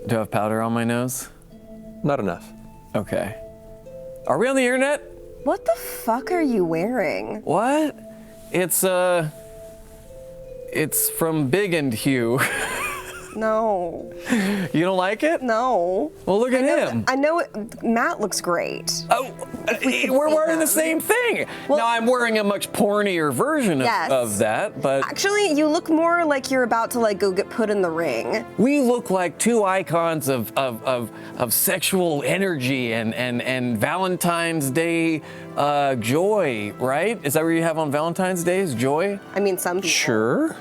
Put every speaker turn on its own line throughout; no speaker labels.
Do I have powder on my nose?
Not enough.
Okay. Are we on the internet?
What the fuck are you wearing?
What? It's from Big and Hugh.
No.
You don't like it?
No.
Well, look at him.
I know Matt looks great.
Oh, we're wearing the same thing.
Well,
now I'm wearing a much pornier version of that, but
actually, you look more like you're about to like go get put in the ring.
we look like two icons of sexual energy and Valentine's Day joy, right? Is that what you have on Valentine's Day? Is joy?
I mean, some people.
Sure.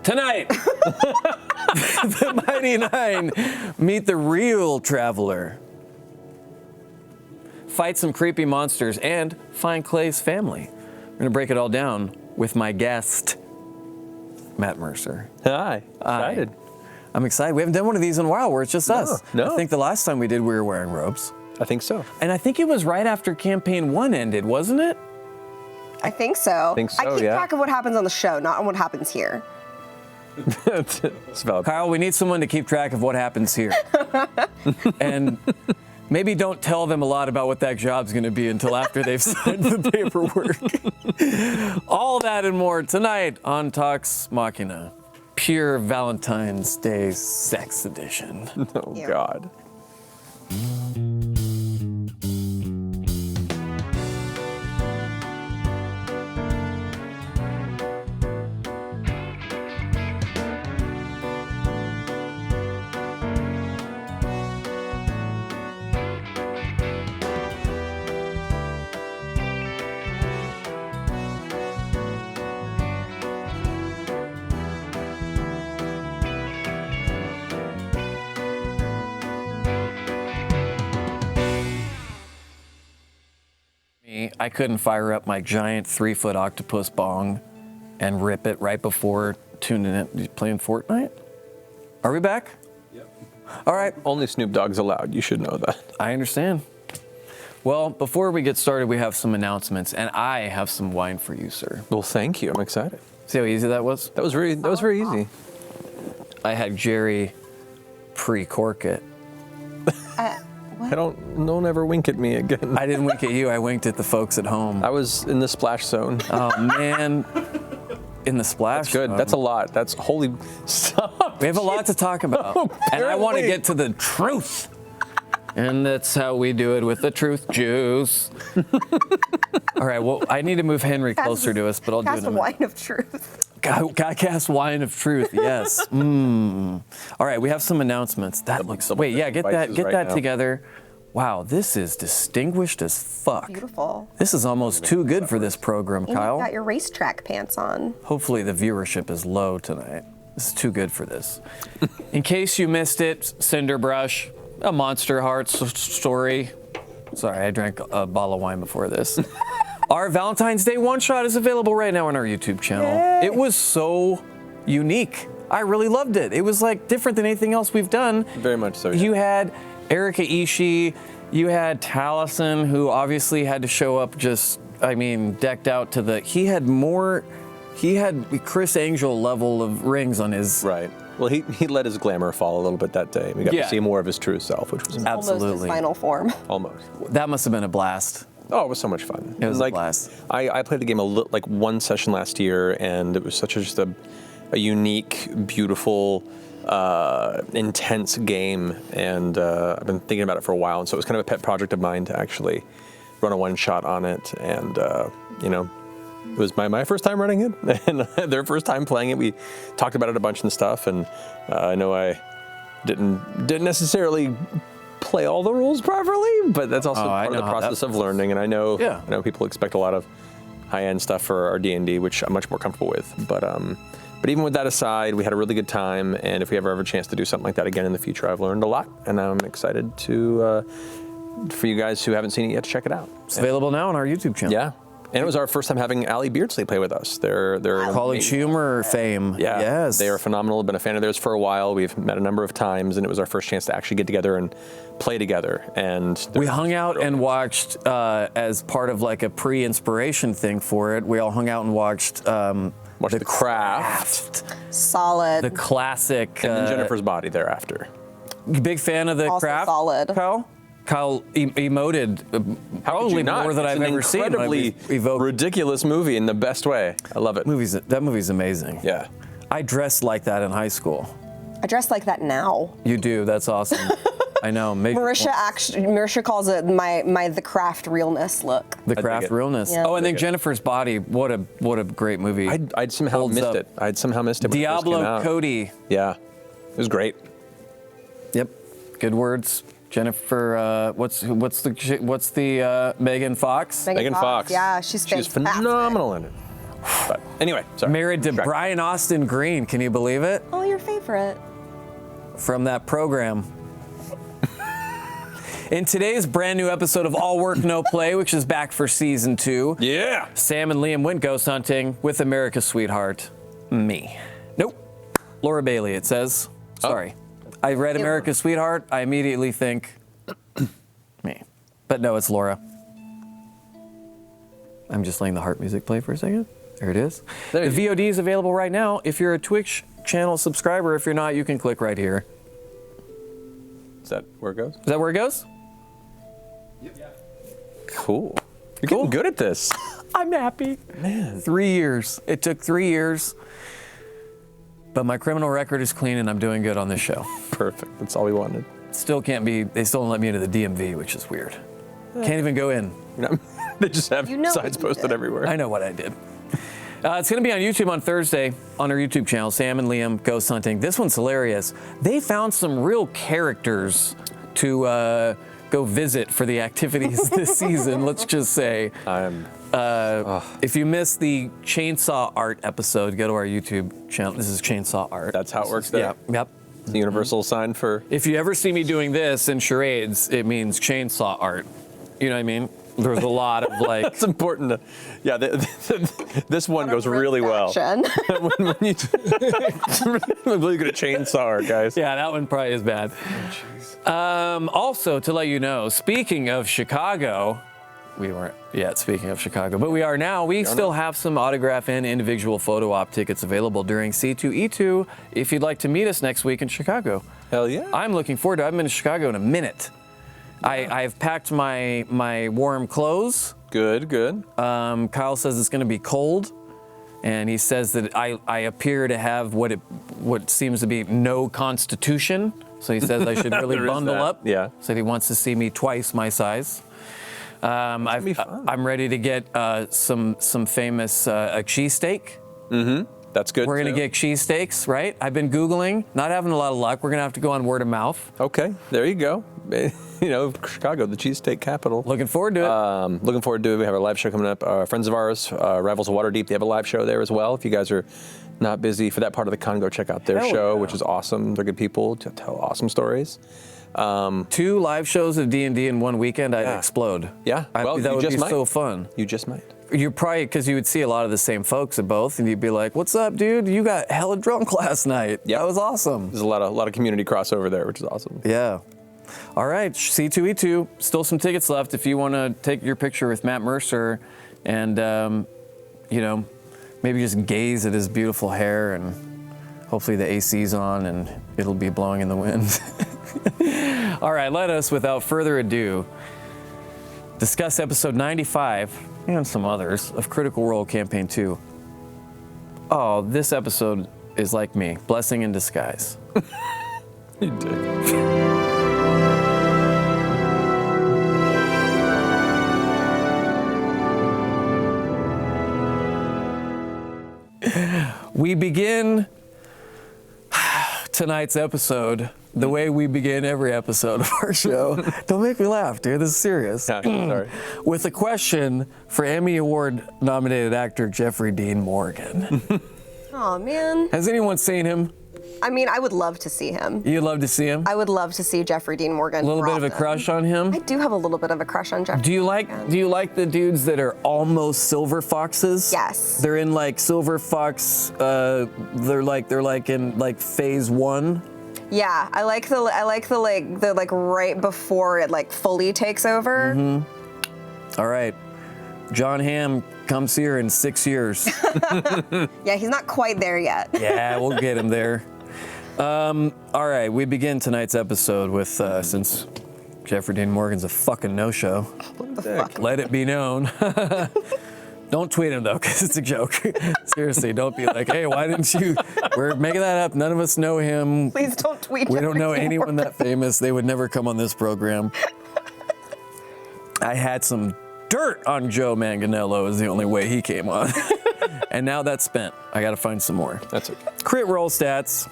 Tonight, the Mighty Nine meet the real traveler, fight some creepy monsters, and find Clay's family. We're gonna break it all down with my guest, Matt Mercer.
Hi. Excited.
I'm excited. We haven't done one of these in a while where it's just us.
No.
I think the last time we did, we were wearing robes.
I think so.
And I think it was right after campaign 1 ended, wasn't it?
I think so.
Think so,
I keep
yeah.
track of what happens on the show, not on what happens here.
It's valid.
Kyle, we need someone to keep track of what happens here. And maybe don't tell them a lot about what that job's going to be until after they've signed the paperwork. All that and more tonight on Talks Machina. Pure Valentine's Day sex edition.
Oh,
Yeah.
God.
I couldn't fire up my giant 3-foot octopus bong and rip it right before tuning in. Playing Fortnite? Are we back?
Yep.
All right.
Only Snoop Dogg's allowed. You should know that.
I understand. Well, before we get started, we have some announcements, and I have some wine for you, sir.
Well, thank you. I'm excited.
See how easy that was?
That was very easy.
I had Jerry pre-cork it.
Don't ever wink at me again.
I didn't wink at you. I winked at the folks at home.
I was in the splash zone.
Oh, man. In the splash.
That's good.
zone.
That's a lot. That's holy. Stop.
We have a lot to talk about. And I want to
Apparently.
get to the truth. And that's how we do it with the truth juice. All right, well, I need to move Henry closer to us, but I'll do it
Cast
in a
a
minute.
wine of truth.
God cast wine of truth, yes. All right, we have some announcements. That looks, wait, yeah, get that
Devices right now.
together. Wow, this is distinguished as fuck.
Beautiful.
This is almost too good for this program,
And you've
Kyle.
got your racetrack pants on.
Hopefully the viewership is low tonight. This is too good for this. In case you missed it, Cinderbrush, a Monster Hearts story. Sorry, I drank a bottle of wine before this. Our Valentine's Day one-shot is available right now on our YouTube channel.
Yay.
It was so unique. I really loved it. It was like different than anything else we've done.
Very much so. Yeah.
You had Erika Ishii, you had Taliesin, who obviously had to show up just, I mean, decked out to the, he had Chris Angel level of rings on his.
Right. Well, he let his glamour fall a little bit that day. We got to see more of his true self, which was
Almost his
Absolutely.
final form.
almost.
That must have been a blast.
Oh, it was so much fun.
It was a
like,
blast.
I played the game like one session last year, and it was such just a unique, beautiful, intense game, and I've been thinking about it for a while, and so it was kind of a pet project of mine to actually run a one-shot on it, and it was my first time running it, and their first time playing it. We talked about it a bunch and stuff, and I know I didn't necessarily play all the rules properly, but that's also part of the process of learning. And I know people expect a lot of high-end stuff for our D&D, which I'm much more comfortable with. But even with that aside, we had a really good time, and if we ever have a chance to do something like that again in the future, I've learned a lot, and I'm excited to for you guys who haven't seen it yet to check it out.
It's available now on our YouTube channel.
Yeah. And it was our first time having Allie Beardsley play with us. They're
College humor fame.
Yeah,
Yes.
they are phenomenal. Been a fan of theirs for a while. We've met a number of times, and it was our first chance to actually get together and play together. And
We hung out and watched, as part of like a pre-inspiration thing for it, we all hung out and watched
One Watched The Craft.
Solid.
The classic.
And then Jennifer's Body thereafter.
Big fan of The
Also
Craft.
solid.
Kyle? Kyle emoted probably more than I've ever seen.
It's an incredibly ridiculous movie in the best way. I love it.
That movie's amazing.
Yeah.
I dressed like that in high school.
I dress like that now.
You do. That's awesome. I know.
Marisha calls it my The Craft realness look.
The Craft realness.
Yeah.
Oh, and then Jennifer's Body. What a great movie.
I'd somehow
Holds
missed
up.
it. I'd somehow missed it when it first came
Diablo
out.
Cody.
Yeah. It was great.
Yep. Good words. Jennifer. What's the Megan Fox?
Megan Fox.
Yeah, she's fantastic.
phenomenal in it. But anyway, sorry.
Married to Brian Austin Green. Can you believe it?
Oh, your favorite.
From that program. In today's brand new episode of All Work No Play, which is back for season 2,
Yeah.
Sam and Liam went ghost hunting with America's sweetheart, me. Nope. Laura Bailey, it says. Sorry. I read America's Sweetheart. I immediately think me. But no, it's Laura. I'm just letting the heart music play for a second. There it is.
There
The
you
VOD is available right now. If you're a Twitch channel subscriber, if you're not, you can click right here.
Is that where it goes?
Is that where it goes?
Cool. You're
Cool.
getting good at this.
I'm happy.
Man.
3 years. It took 3 years. But my criminal record is clean and I'm doing good on this show.
Perfect. That's all we wanted.
Still can't be, they still don't let me into the DMV, which is weird. Can't even go in.
You know, they just have
You know
signs
what you
posted
did.
everywhere.
I know what I did. It's going to be on YouTube on Thursday on our YouTube channel, Sam and Liam Ghost Hunting. This one's hilarious. They found some real characters to go visit for the activities this season, let's just say. If you missed the Chainsaw Art episode, go to our YouTube channel. This is Chainsaw Art.
That's how it works there.
Yep.
It's the universal sign for.
If you ever see me doing this in charades, it means chainsaw art. You know what I mean? There's a lot of like.
It's important to. Yeah, this one goes really well.
Action.
when you really good at chainsaw art, guys.
Yeah, that one probably is bad. Also, to let you know, speaking of Chicago, we weren't yet speaking of Chicago, but we are now. We still have some autograph and individual photo op tickets available during C2E2 if you'd like to meet us next week in Chicago.
Hell yeah.
I'm looking forward to it. I've been to Chicago in a minute. I've packed my warm clothes.
Good.
Kyle says it's going to be cold, and he says that I appear to have what seems to be no constitution. So he says I should really
There is
bundle
that.
up.
Yeah.
Said he wants to see me twice my size.
be fun.
I'm ready to get some famous a cheesesteak.
That's good.
We're gonna
too.
get cheesesteaks, right? I've been Googling, not having a lot of luck. We're gonna have to go on word of mouth.
Okay, there you go. You know, Chicago, the cheesesteak capital.
Looking forward to it.
Looking forward to it. We have a live show coming up. Friends of ours, Rivals of Waterdeep, they have a live show there as well. If you guys are not busy for that part of the con, go check out their
Hell
show,
yeah.
which is awesome. They're good people to tell awesome stories.
2 live shows of D&D in one weekend, I'd explode.
Yeah, well,
that
you
would
just
be
might.
so fun.
You just might.
You're probably, because you would see a lot of the same folks at both, and you'd be like, what's up, dude? You got hella drunk last night.
Yep.
That was awesome.
There's a lot of community crossover there, which is awesome.
Yeah. All right, C2E2, still some tickets left if you want to take your picture with Matt Mercer and, you know, maybe just gaze at his beautiful hair, and hopefully the AC's on and it'll be blowing in the wind. All right, let us, without further ado, discuss episode 95 and some others of Critical Role Campaign 2. Oh, this episode is like me, blessing in disguise.
You did.
We begin tonight's episode the way we begin every episode of our show. Don't make me laugh, dude. This is serious.
Yeah, sorry.
With a question for Emmy Award nominated actor Jeffrey Dean Morgan.
Oh man.
Has anyone seen him?
I mean, I would love to see him.
You'd love to see him?
I would love to see Jeffrey Dean Morgan.
A little bit of a
often.
crush on
I
him?
do have a little bit of a crush on Jeffrey.
Do you like the dudes that are almost silver foxes?
Yes.
They're in like silver fox. They're like in like phase 1.
Yeah, I like the right before it like fully takes over.
All right. John Hamm come see her in 6 years.
Yeah, he's not quite there yet.
Yeah, we'll get him there. All right, we begin tonight's episode with, since Jeffrey Dean Morgan's a fucking no-show, let it be known. Don't tweet him, though, because it's a joke. Seriously, don't be like, hey, why didn't you? We're making that up. None of us know him.
Please don't tweet.
We don't know
Jeffrey Dean
anyone
Morgan.
that famous. They would never come on this program. I had some dirt on Joe Manganiello is the only way he came on. And now that's spent. I got to find some more.
That's okay.
Crit roll stats.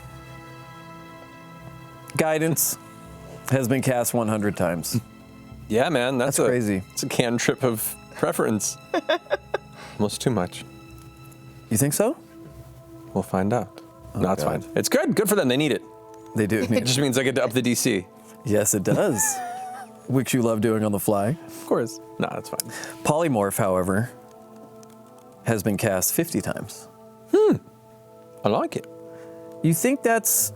Guidance has been cast 100 times.
Yeah, man, that's
crazy.
It's a cantrip of preference. Almost too much.
You think so?
We'll find out. No, it's
God.
fine. It's good. Good for them. They need it.
They do.
It just means I get to up the DC.
Yes, it does. Which you love doing on the fly.
Of course. No, that's fine.
Polymorph, however, has been cast 50 times.
I like it.
You think it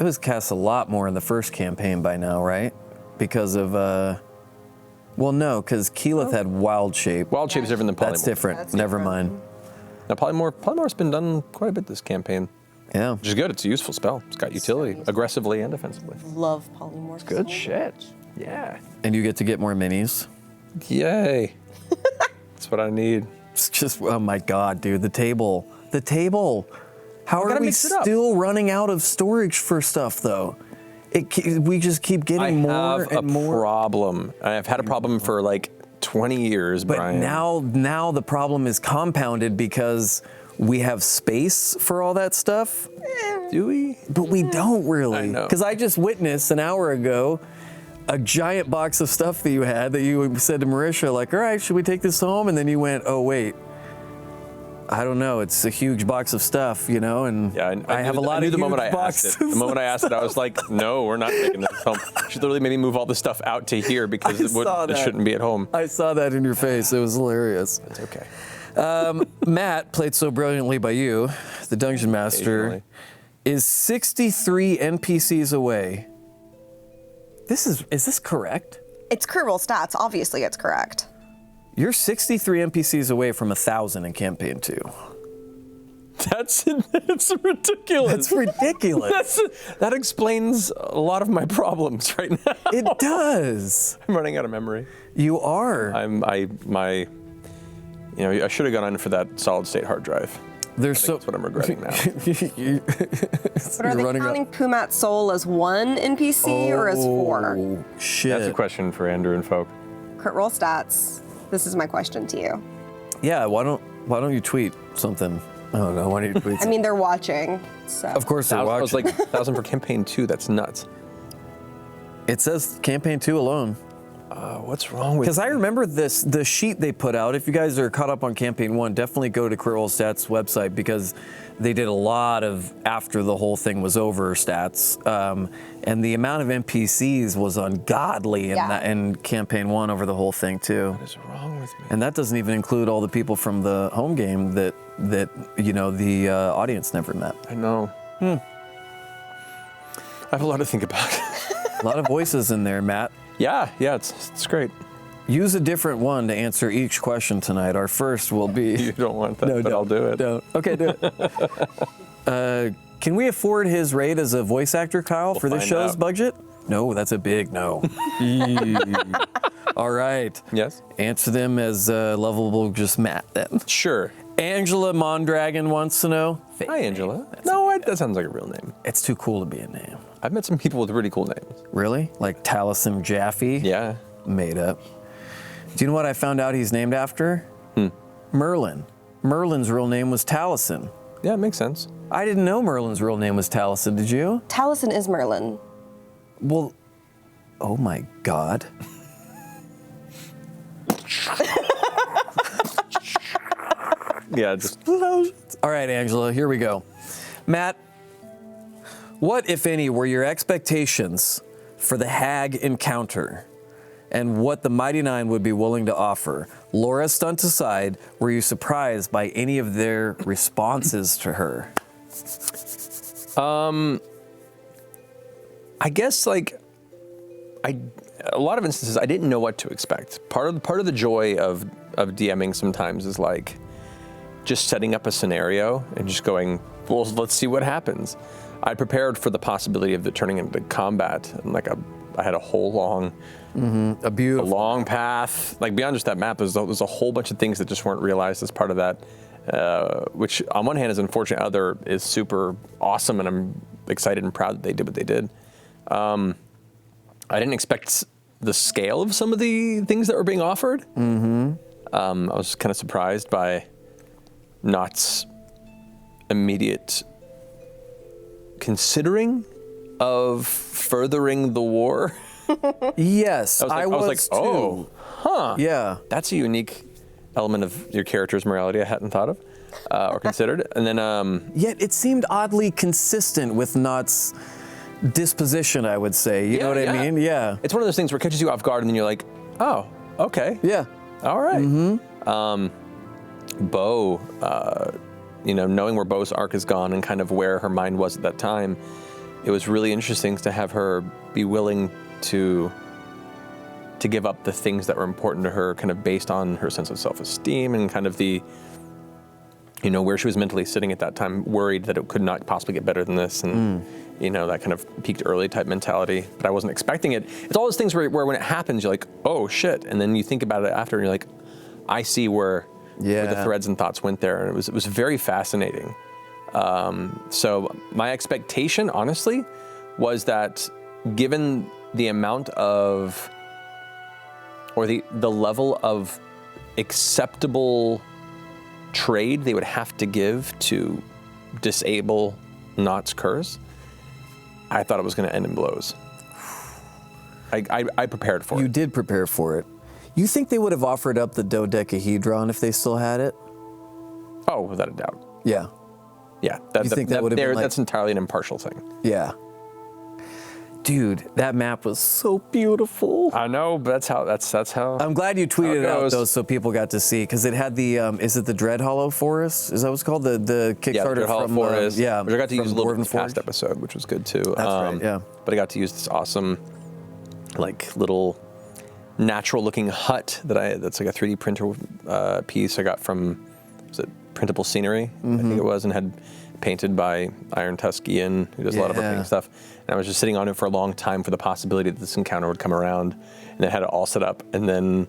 was cast a lot more in the first campaign by now, right? Because of, well, no, because Keyleth had wild shape.
Wild shape's different than polymorph.
That's different.
That's
Never
different.
mind.
Now, polymorph's been done quite a bit this campaign,
Yeah.
which is good. It's a useful spell. It's got utility, aggressively and defensively.
Love polymorphs.
Good
so
shit.
much.
Yeah.
And you get to get more minis.
Yay. That's what I need.
It's just, oh my God, dude, the table. The table. How are
gotta
we
mix it up.
still running out of storage for stuff, though? We just keep getting
I
more
have
and
a
more.
problem. I've had a problem for like 20 years,
But
Brian.
now the problem is compounded because we have space for all that stuff.
Do we?
But we don't really.
I know.
Because I just witnessed an hour ago a giant box of stuff that you had that you said to Marisha, like, all right, should we take this home? And then you went, oh, wait. I don't know. It's a huge box of stuff, you know, and
Yeah,
I have a lot
knew
of
the moment
huge
I asked
boxes.
it. The moment I asked it, I was like, no, we're not taking this home. She literally made me move all the stuff out to here because
I saw
it
that.
shouldn't be at home.
I saw that in your face. It was hilarious.
It's okay.
Matt, played so brilliantly by you, the Dungeon Master,
Occasionally.
is 63 NPCs away. Is this correct?
It's crit roll stats. Obviously, it's correct.
You're 63 NPCs away from 1,000 in campaign 2.
That's ridiculous.
That's ridiculous.
That explains a lot of my problems right now.
It does.
I'm running out of memory.
You are.
I should have gone in for that solid state hard drive.
There's so.
That's what I'm regretting now.
But are they counting Pumat's soul as one NPC or as 4?
Oh, shit.
That's a question for Andrew and folk.
Crit roll stats. This is my question to you.
Yeah, why don't you tweet something? I don't know. Why don't you tweet
I
something?
mean, they're watching, so.
Of course they're
I was
watching.
like 1,000 for campaign 2. That's nuts.
It says campaign 2 alone.
What's wrong with?
Because I remember the sheet they put out. If you guys are caught up on campaign 1, definitely go to Crit Roll Stats website because they did a lot of after the whole thing was over stats, and the amount of NPCs was ungodly in campaign 1 over the whole thing too.
What is wrong with me?
And that doesn't even include all the people from the home game that the audience never met.
I know. I have a lot to think about.
A lot of voices in there, Matt.
Yeah, it's great.
Use a different one to answer each question tonight. Our first will be.
You don't want that, but
don't,
I'll do it.
Don't. Okay, do it. Can we afford his rate as a voice actor, Kyle, for this
find
show's
out.
budget? No, that's a big no. All right.
Yes?
Answer them as lovable, just Matt then.
Sure.
Angela Mondragon wants to know.
Hi, Angela. That sounds like a real name.
It's too cool to be a name.
I've met some people with really cool names.
Really? Like Taliesin Jaffe?
Yeah.
Made up. Do you know what I found out he's named after? Merlin. Merlin's real name was Taliesin.
Yeah, it makes sense.
I didn't know Merlin's real name was Taliesin, did you?
Taliesin is Merlin.
Well, oh my God.
Yeah, just
All right, Angela, here we go. Matt, what, if any, were your expectations for the hag encounter and what the Mighty Nine would be willing to offer? Laura stunt aside, were you surprised by any of their responses to her?
I guess like a lot of instances, I didn't know what to expect. Part of the joy of DMing sometimes is like just setting up a scenario and just going, well, let's see what happens. I prepared for the possibility of it turning into combat, and I had a whole long,
a beautiful,
long path. Like beyond just that map, there's a whole bunch of things that just weren't realized as part of that, which on one hand is unfortunate, other is super awesome, and I'm excited and proud that they did what they did. I didn't expect the scale of some of the things that were being offered. I was kind of surprised by Nott's immediate considering of furthering the war.
Yes,
I was like,
too.
oh, huh.
Yeah.
That's a unique element of your character's morality I hadn't thought of or considered. And then...
Yet it seemed oddly consistent with Nott's disposition, I would say. You know what I mean? Yeah.
It's one of those things where it catches you off guard and then you're like, oh, okay.
Yeah.
All right. Bo, knowing where Bo's arc has gone and kind of where her mind was at that time, it was really interesting to have her be willing to give up the things that were important to her, kind of based on her sense of self-esteem and kind of the, where she was mentally sitting at that time, worried that it could not possibly get better than this, and that kind of peaked early type mentality. But I wasn't expecting it. It's all those things where when it happens, you're like, oh shit, and then you think about it after, and you're like, I see where the threads and thoughts went there, and it was very fascinating. So my expectation, honestly, was that given the amount of, or the level of acceptable trade they would have to give to disable Nott's curse, I thought it was going to end in blows. I prepared for it.
You did prepare for it. You think they would have offered up the dodecahedron if they still had it?
Oh, without a doubt.
Yeah.
Yeah,
You think that would have been like-
that's entirely an impartial thing.
Yeah. Dude, that map was so beautiful.
I know, but that's how.
I'm glad you tweeted it out
goes.
though, so people got to see, because it had the is it the Dread Hollow Forest? Is that what it's called? The Kickstarter
Dread Hollow
from
Forest.
yeah,
which I got to use a little bit in the
Dwarven
past
Forge.
episode, which was good too. That's
right, yeah.
But I got to use this awesome, like little natural-looking hut that's like a 3D printer piece I got from, was it Printable Scenery? I think it was, and had painted by Iron Tusk Ian, who does a lot of our painting stuff. And I was just sitting on it for a long time for the possibility that this encounter would come around, and I had it all set up. And then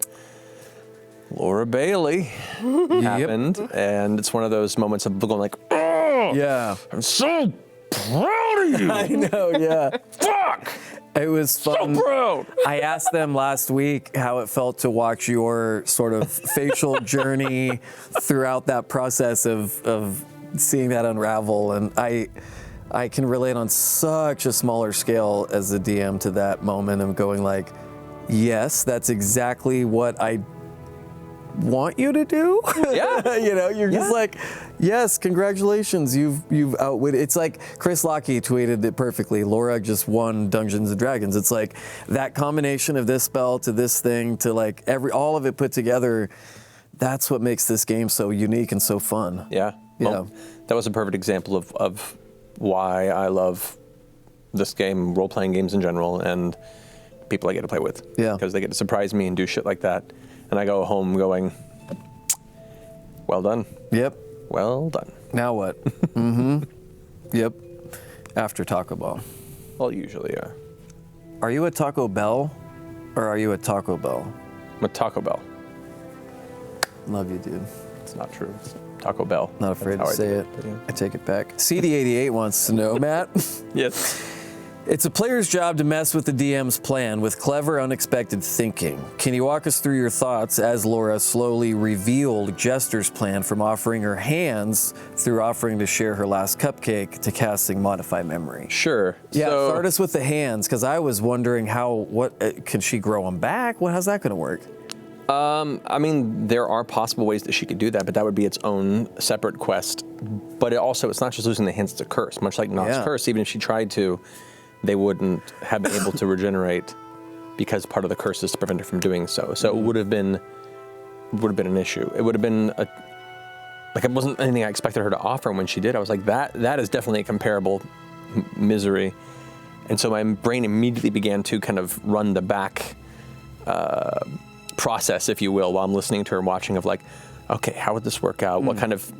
Laura Bailey happened, and it's one of those moments of going like, oh,
Yeah.
I'm so proud of you.
I know, yeah.
Fuck.
It was fun.
So proud.
I asked them last week how it felt to watch your sort of facial journey throughout that process of seeing that unravel, and I can relate on such a smaller scale as a DM to that moment of going like, yes, that's exactly what I want you to do.
Yeah.
You're just like, yes, congratulations, you've outwitted. It's like Chris Lockey tweeted it perfectly. Laura just won Dungeons and Dragons. It's like that combination of this spell to this thing to like all of it put together. That's what makes this game so unique and so fun.
Yeah. Well, that was a perfect example of why I love this game, role-playing games in general, and people I get to play with.
Yeah.
Because they get to surprise me and do shit like that. And I go home going, well done.
Yep.
Well done.
Now what? Yep. After Taco Bell.
Well, usually, yeah.
Are you a Taco Bell or are you a Taco Bell?
I'm a Taco Bell.
Love you, dude.
It's not true. It's Taco Bell.
Not afraid
That's
to
how I
say
do
it.
But yeah.
I take it back. CD88 wants to know, Matt.
Yes.
It's a player's job to mess with the DM's plan with clever, unexpected thinking. Can you walk us through your thoughts as Laura slowly revealed Jester's plan from offering her hands through offering to share her last cupcake to casting Modify Memory?
Sure.
Yeah,
So,
start us with the hands, because I was wondering can she grow them back? How's that going to work?
I mean, there are possible ways that she could do that, but that would be its own separate quest. But it's not just losing the hands, it's a curse. Much like Nott's curse, even if she tried to, they wouldn't have been able to regenerate because part of the curse is to prevent her from doing so. So it would have been an issue. It would have been it wasn't anything I expected her to offer. When she did, I was like, that is definitely a comparable misery. And so my brain immediately began to kind of run the back process, if you will, while I'm listening to her and watching of like, okay, how would this work out? What kind of,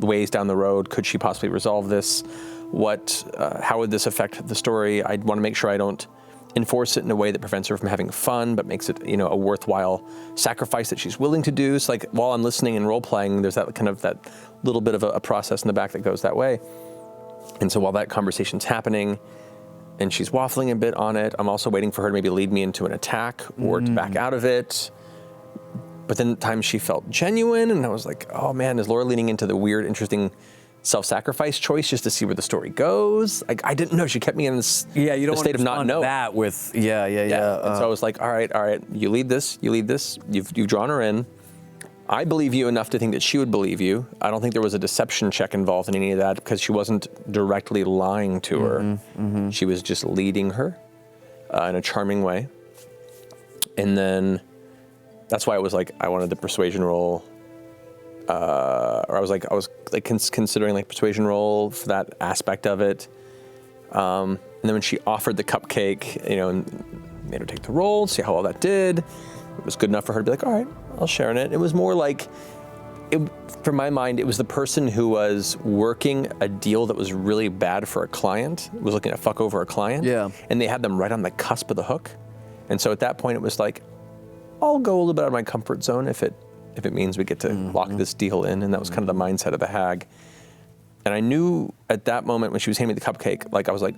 ways down the road could she possibly resolve this? How would this affect the story? I want to make sure I don't enforce it in a way that prevents her from having fun, but makes it, a worthwhile sacrifice that she's willing to do. So like while I'm listening and role playing, there's that kind of that little bit of a process in the back that goes that way. And so while that conversation's happening and she's waffling a bit on it, I'm also waiting for her to maybe lead me into an attack or to back out of it. But then at times she felt genuine, and I was like, oh man, is Laura leaning into the weird, interesting self-sacrifice choice just to see where the story goes? Like, I didn't know. She kept me in this
you don't
state of not knowing.
That with, And
so I was like, all right, you lead this. You've drawn her in. I believe you enough to think that she would believe you. I don't think there was a deception check involved in any of that because she wasn't directly lying to her. She was just leading her in a charming way. And then that's why it was like I wanted the persuasion roll, or I was considering like persuasion roll for that aspect of it. And then when she offered the cupcake, and made her take the roll, see how well that did. It was good enough for her to be like, all right, I'll share in it. It was more like, from my mind, it was the person who was working a deal that was really bad for a client, was looking to fuck over a client.
Yeah.
And they had them right on the cusp of the hook. And so at that point, it was like, I'll go a little bit out of my comfort zone if it means we get to lock this deal in. And that was kind of the mindset of the hag. And I knew at that moment when she was handing me the cupcake, like I was like,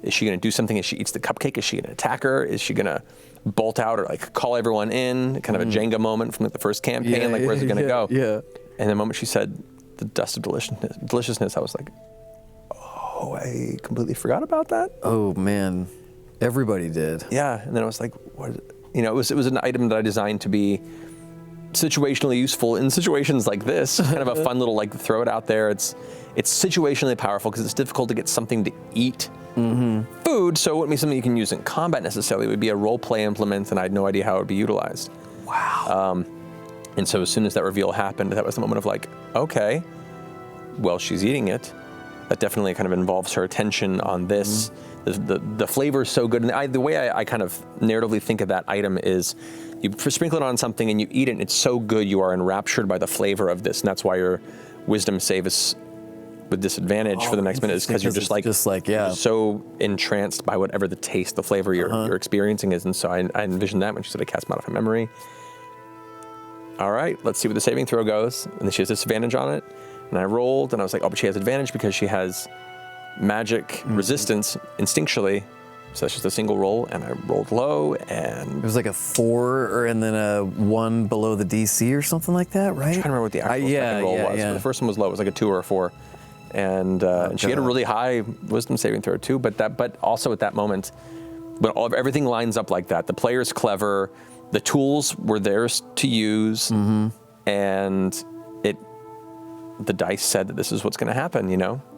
is she going to do something as she eats the cupcake? Is she going to attack her? Is she going to bolt out or like call everyone in? Kind of a Jenga moment from like the first campaign. Where's it going to go?
Yeah.
And the moment she said the dust of deliciousness, I was like, oh, I completely forgot about that.
Oh man, everybody did.
Yeah. And then I was like, what? It was an item that I designed to be situationally useful in situations like this. Kind of a fun little like throw it out there. It's situationally powerful because it's difficult to get something to eat. Food, so it wouldn't be something you can use in combat necessarily. It would be a role play implement, and I had no idea how it would be utilized.
Wow.
And so as soon as that reveal happened, that was the moment of like, okay, well, she's eating it. That definitely kind of involves her attention on this. The flavor is so good. And the way I kind of narratively think of that item is you sprinkle it on something and you eat it, and it's so good you are enraptured by the flavor of this. And that's why your wisdom save is with disadvantage for the next minute, is because you're just so entranced by whatever the taste, the flavor you're experiencing is. And so I envisioned that when she said I cast Modify Memory. All right, let's see what the saving throw goes. And then she has disadvantage on it. And I rolled, and I was like, oh, but she has advantage because she has magic resistance instinctually. So that's just a single roll, and I rolled low, and
it was like a 4 and then a 1 below the DC or something like that, right?
I'm trying to remember what the actual second roll was. But the first one was low. It was like a 2 or a 4. And she had a really high wisdom saving throw too, but also at that moment, when everything lines up like that, the player's clever, the tools were theirs to use, and the dice said that this is what's going to happen.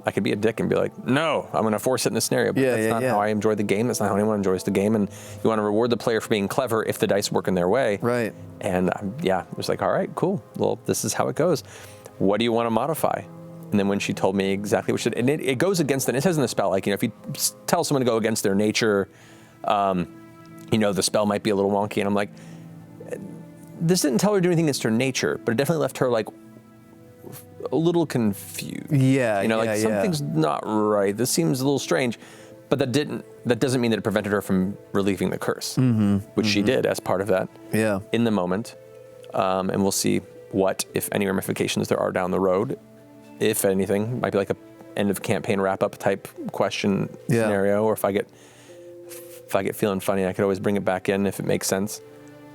I could be a dick and be like, no, I'm going to force it in this scenario, but that's not how I enjoy the game. That's not how anyone enjoys the game, and you want to reward the player for being clever if the dice work in their way.
Right.
And it was like, all right, cool. Well, this is how it goes. What do you want to modify? And then when she told me exactly what she did, and it goes against, and it says in the spell, like, if you tell someone to go against their nature, the spell might be a little wonky. And I'm like, this didn't tell her to do anything against her nature, but it definitely left her like a little confused. Something's not right. This seems a little strange, but that doesn't mean that it prevented her from relieving the curse, which she did as part of that in the moment. And we'll see what, if any, ramifications there are down the road. If anything, might be like a end of campaign wrap up type question scenario, or if I get feeling funny, I could always bring it back in if it makes sense.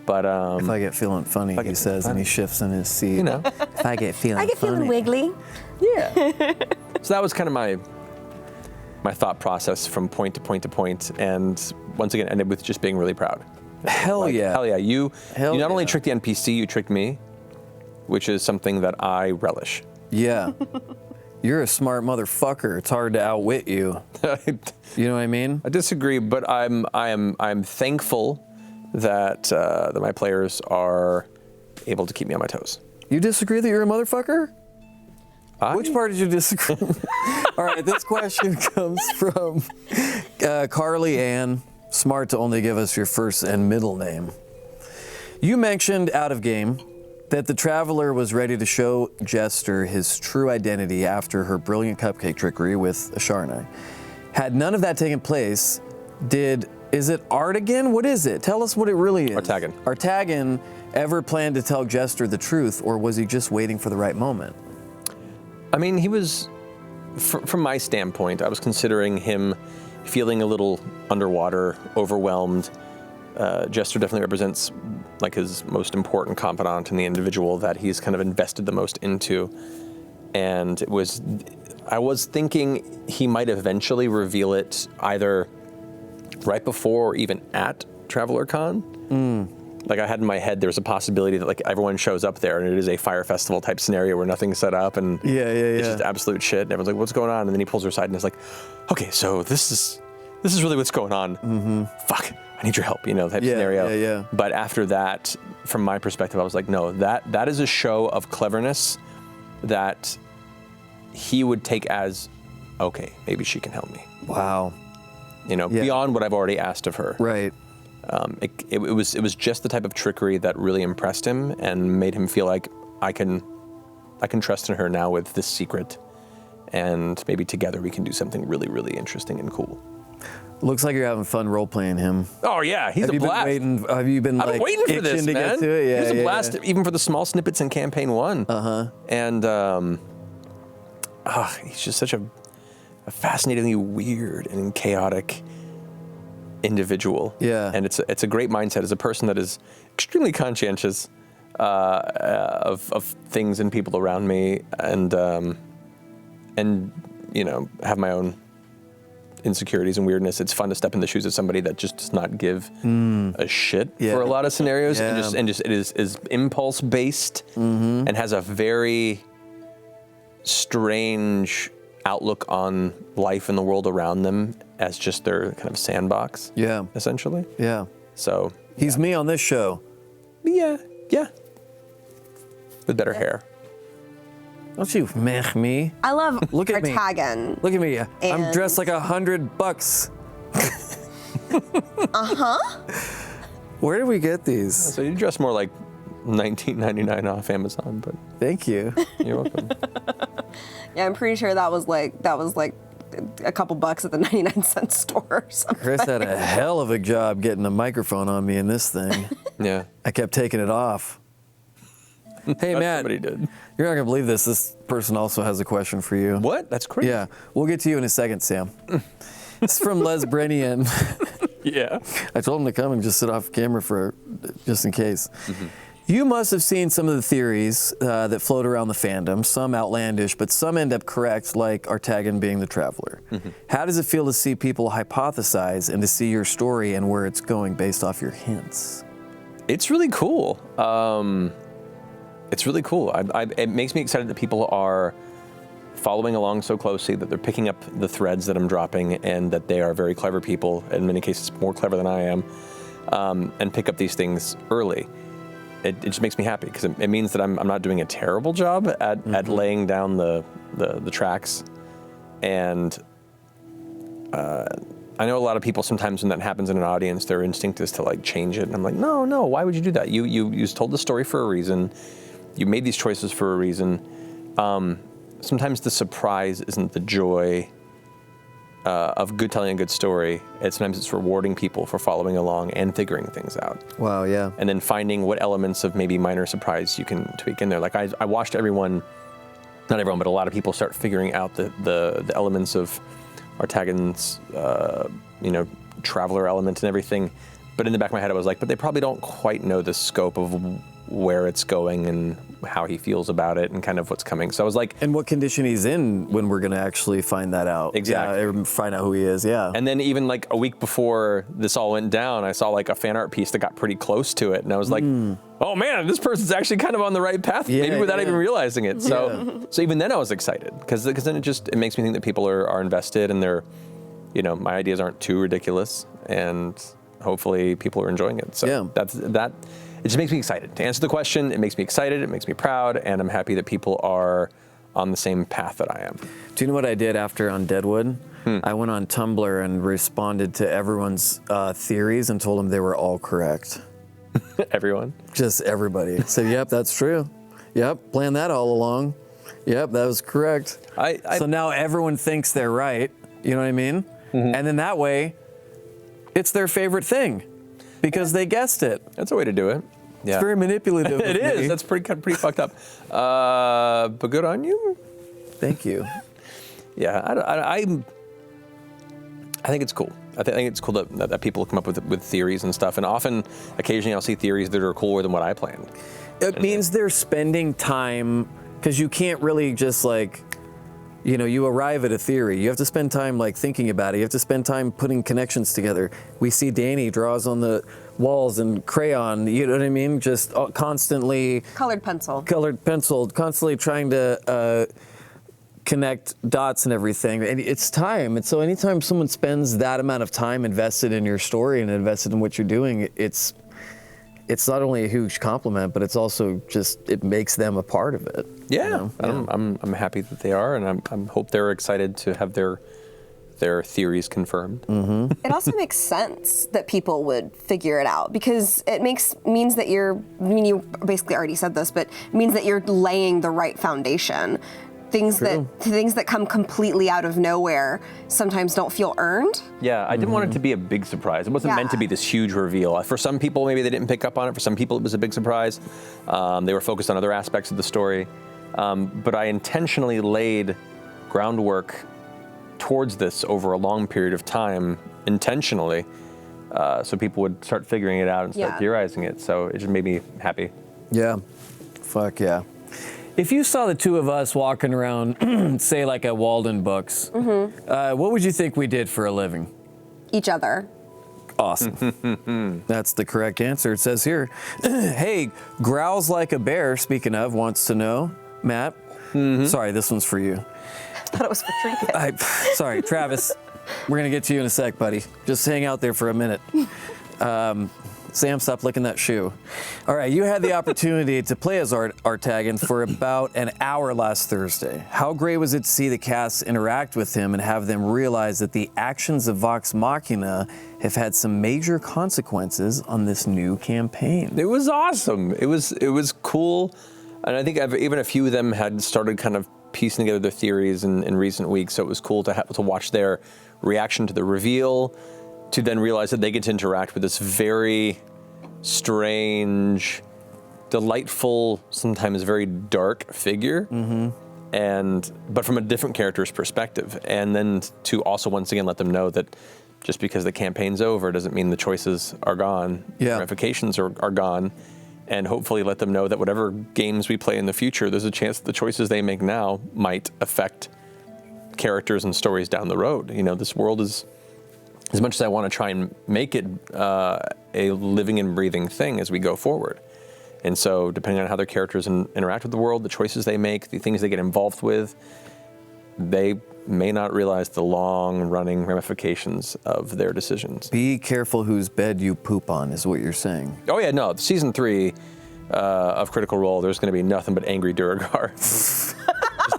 But
if I get feeling funny, he says, and he shifts in his seat. If I get feeling
wiggly.
Yeah. So that was kind of my thought process from point to point to point, and once again ended with just being really proud.
Hell yeah.
You not only tricked the NPC, you tricked me, which is something that I relish.
Yeah. You're a smart motherfucker. It's hard to outwit you. You know what I mean?
I disagree, but I'm thankful that my players are able to keep me on my toes.
You disagree that you're a motherfucker? Which part did you disagree? All right, this question comes from Carly Ann. Smart to only give us your first and middle name. You mentioned out of game that the Traveler was ready to show Jester his true identity after her brilliant cupcake trickery with Asharna. Had none of that taken place, is it Artagan? What is it? Tell us what it really is.
Artagan.
Artagan ever planned to tell Jester the truth, or was he just waiting for the right moment?
I mean, he was, from my standpoint, I was considering him feeling a little underwater, overwhelmed. Jester definitely represents like his most important confidant and the individual that he's kind of invested the most into. And I was thinking he might eventually reveal it either right before or even at Traveler Con. Like I had in my head, there's a possibility that like everyone shows up there and it is a fire festival type scenario where nothing's set up and it's just absolute shit. And everyone's like, what's going on? And then he pulls her aside and is like, okay, so this is really what's going on. Fuck, I need your help, type scenario. But after that, from my perspective, I was like, no, that is a show of cleverness that he would take as, okay, maybe she can help me.
Wow.
Beyond what I've already asked of her.
Right.
It was just the type of trickery that really impressed him and made him feel like I can trust in her now with this secret, and maybe together we can do something really, really interesting and cool.
Looks like you're having fun role playing him.
Oh yeah, he's a blast.
Have you been
I've been waiting for this,
to
man.
get to it? Yeah,
he was a blast, even for the small snippets in campaign 1. And he's just such a fascinatingly weird and chaotic individual.
Yeah.
And it's a great mindset as a person that is extremely conscientious of things and people around me, and have my own insecurities and weirdness. It's fun to step in the shoes of somebody that just does not give a shit for a lot of scenarios, and just it is impulse based and has a very strange outlook on life and the world around them as just their kind of sandbox. Yeah. Essentially.
Yeah.
So
he's me on this show.
Yeah. With better hair.
Don't you meh me.
I love
Look at me.
Artagan.
Look at me. I'm dressed like $100. Where did we get these?
So you dress more like $19.99 off Amazon, but
thank you.
You're welcome.
Yeah, I'm pretty sure that was like a couple bucks at the 99-cent store or something.
Chris had a hell of a job getting a microphone on me in this thing.
Yeah.
I kept taking it off. Hey, Matt.
Somebody did.
You're not going to believe this. This person also has a question for you.
What? That's crazy.
Yeah. We'll get to you in a second, Sam. It's from Les Brennian.
Yeah.
I told him to come and just sit off camera just in case. You must have seen some of the theories that float around the fandom, some outlandish, but some end up correct, like Artagan being the Traveler. How does it feel to see people hypothesize and to see your story and where it's going based off your hints?
It's really cool. It's really cool. It makes me excited that people are following along so closely, that they're picking up the threads that I'm dropping, and that they are very clever people, in many cases more clever than I am, and pick up these things early. It just makes me happy, because it means that I'm not doing a terrible job at laying down the tracks. And I know a lot of people, sometimes when that happens in an audience, their instinct is to like change it. And I'm like, no, why would you do that? You told the story for a reason. You made these choices for a reason. Sometimes the surprise isn't the joy of telling a good story. Sometimes it's rewarding people for following along and figuring things out.
Wow, yeah.
And then finding what elements of maybe minor surprise you can tweak in there. Like I watched everyone, not everyone, but a lot of people start figuring out the elements of Artagan's, Traveler element and everything. But in the back of my head, I was like, but they probably don't quite know the scope of where it's going and how he feels about it and kind of what's coming. So I was like...
And what condition he's in when we're going to actually find that out.
Exactly.
Yeah, find out who he is, yeah.
And then even like a week before this all went down, I saw like a fan art piece that got pretty close to it. And I was like, oh man, this person's actually kind of on the right path, maybe without even realizing it. So so even then I was excited, because then it makes me think that people are invested, and they're, my ideas aren't too ridiculous, and hopefully people are enjoying it. So that. It just makes me excited. To answer the question, it makes me excited, it makes me proud, and I'm happy that people are on the same path that I am.
Do you know what I did after on Deadwood? I went on Tumblr and responded to everyone's theories and told them they were all correct.
Everyone.
Just everybody said, "Yep, that's true. Yep, planned that all along. Yep, that was correct." So now everyone thinks they're right. You know what I mean? And then that way, it's their favorite thing because they guessed it.
That's a way to do it. Yeah.
It's very manipulative.
It is.
Me.
That's pretty fucked up. But good on you.
Thank you.
Yeah, I think it's cool. I think it's cool that people come up with theories and stuff. And often, occasionally, I'll see theories that are cooler than what I planned.
It means they're spending time, because you can't really just like, you arrive at a theory. You have to spend time like thinking about it. You have to spend time putting connections together. We see Danny draws on the walls and crayon, you know what I mean? Just constantly.
Colored pencil,
constantly trying to connect dots and everything. And it's time. And so anytime someone spends that amount of time invested in your story and invested in what you're doing, it's not only a huge compliment, but it's also just, it makes them a part of it.
Yeah, I'm happy that they are, and I hope they're excited to have their theories confirmed.
It also makes sense that people would figure it out because it means that you basically already said this, but it means that you're laying the right foundation. Things that come completely out of nowhere sometimes don't feel earned.
Yeah, I didn't want it to be a big surprise. It wasn't meant to be this huge reveal. For some people, maybe they didn't pick up on it. For some people, it was a big surprise. They were focused on other aspects of the story. But I intentionally laid groundwork towards this over a long period of time, intentionally, so people would start figuring it out and start theorizing it. So it just made me happy.
Yeah. Fuck yeah. If you saw the two of us walking around, say like at Walden Books, what would you think we did for a living?
Each other.
Awesome. That's the correct answer. It says here, hey, growls like a bear, speaking of, wants to know, Matt. Sorry, this one's for you.
I thought it was for Trinket.
Sorry, Travis. We're going to get to you in a sec, buddy. Just hang out there for a minute. Sam, stop licking that shoe. All right, you had the opportunity to play as Artagan for about an hour last Thursday. How great was it to see the cast interact with him and have them realize that the actions of Vox Machina have had some major consequences on this new campaign?
It was awesome. It was cool. And I think even a few of them had started kind of piecing together their theories in recent weeks, so it was cool to watch their reaction to the reveal, to then realize that they get to interact with this very strange, delightful, sometimes very dark figure, but from a different character's perspective. And then to also once again let them know that just because the campaign's over doesn't mean the choices are gone, ramifications are gone, and hopefully let them know that whatever games we play in the future, there's a chance that the choices they make now might affect characters and stories down the road. This world is, as much as I want to try and make it a living and breathing thing as we go forward. And so depending on how their characters interact with the world, the choices they make, the things they get involved with, they may not realize the long-running ramifications of their decisions.
Be careful whose bed you poop on, is what you're saying.
Oh yeah, no, season 3 of Critical Role, there's going to be nothing but angry Duragar. Just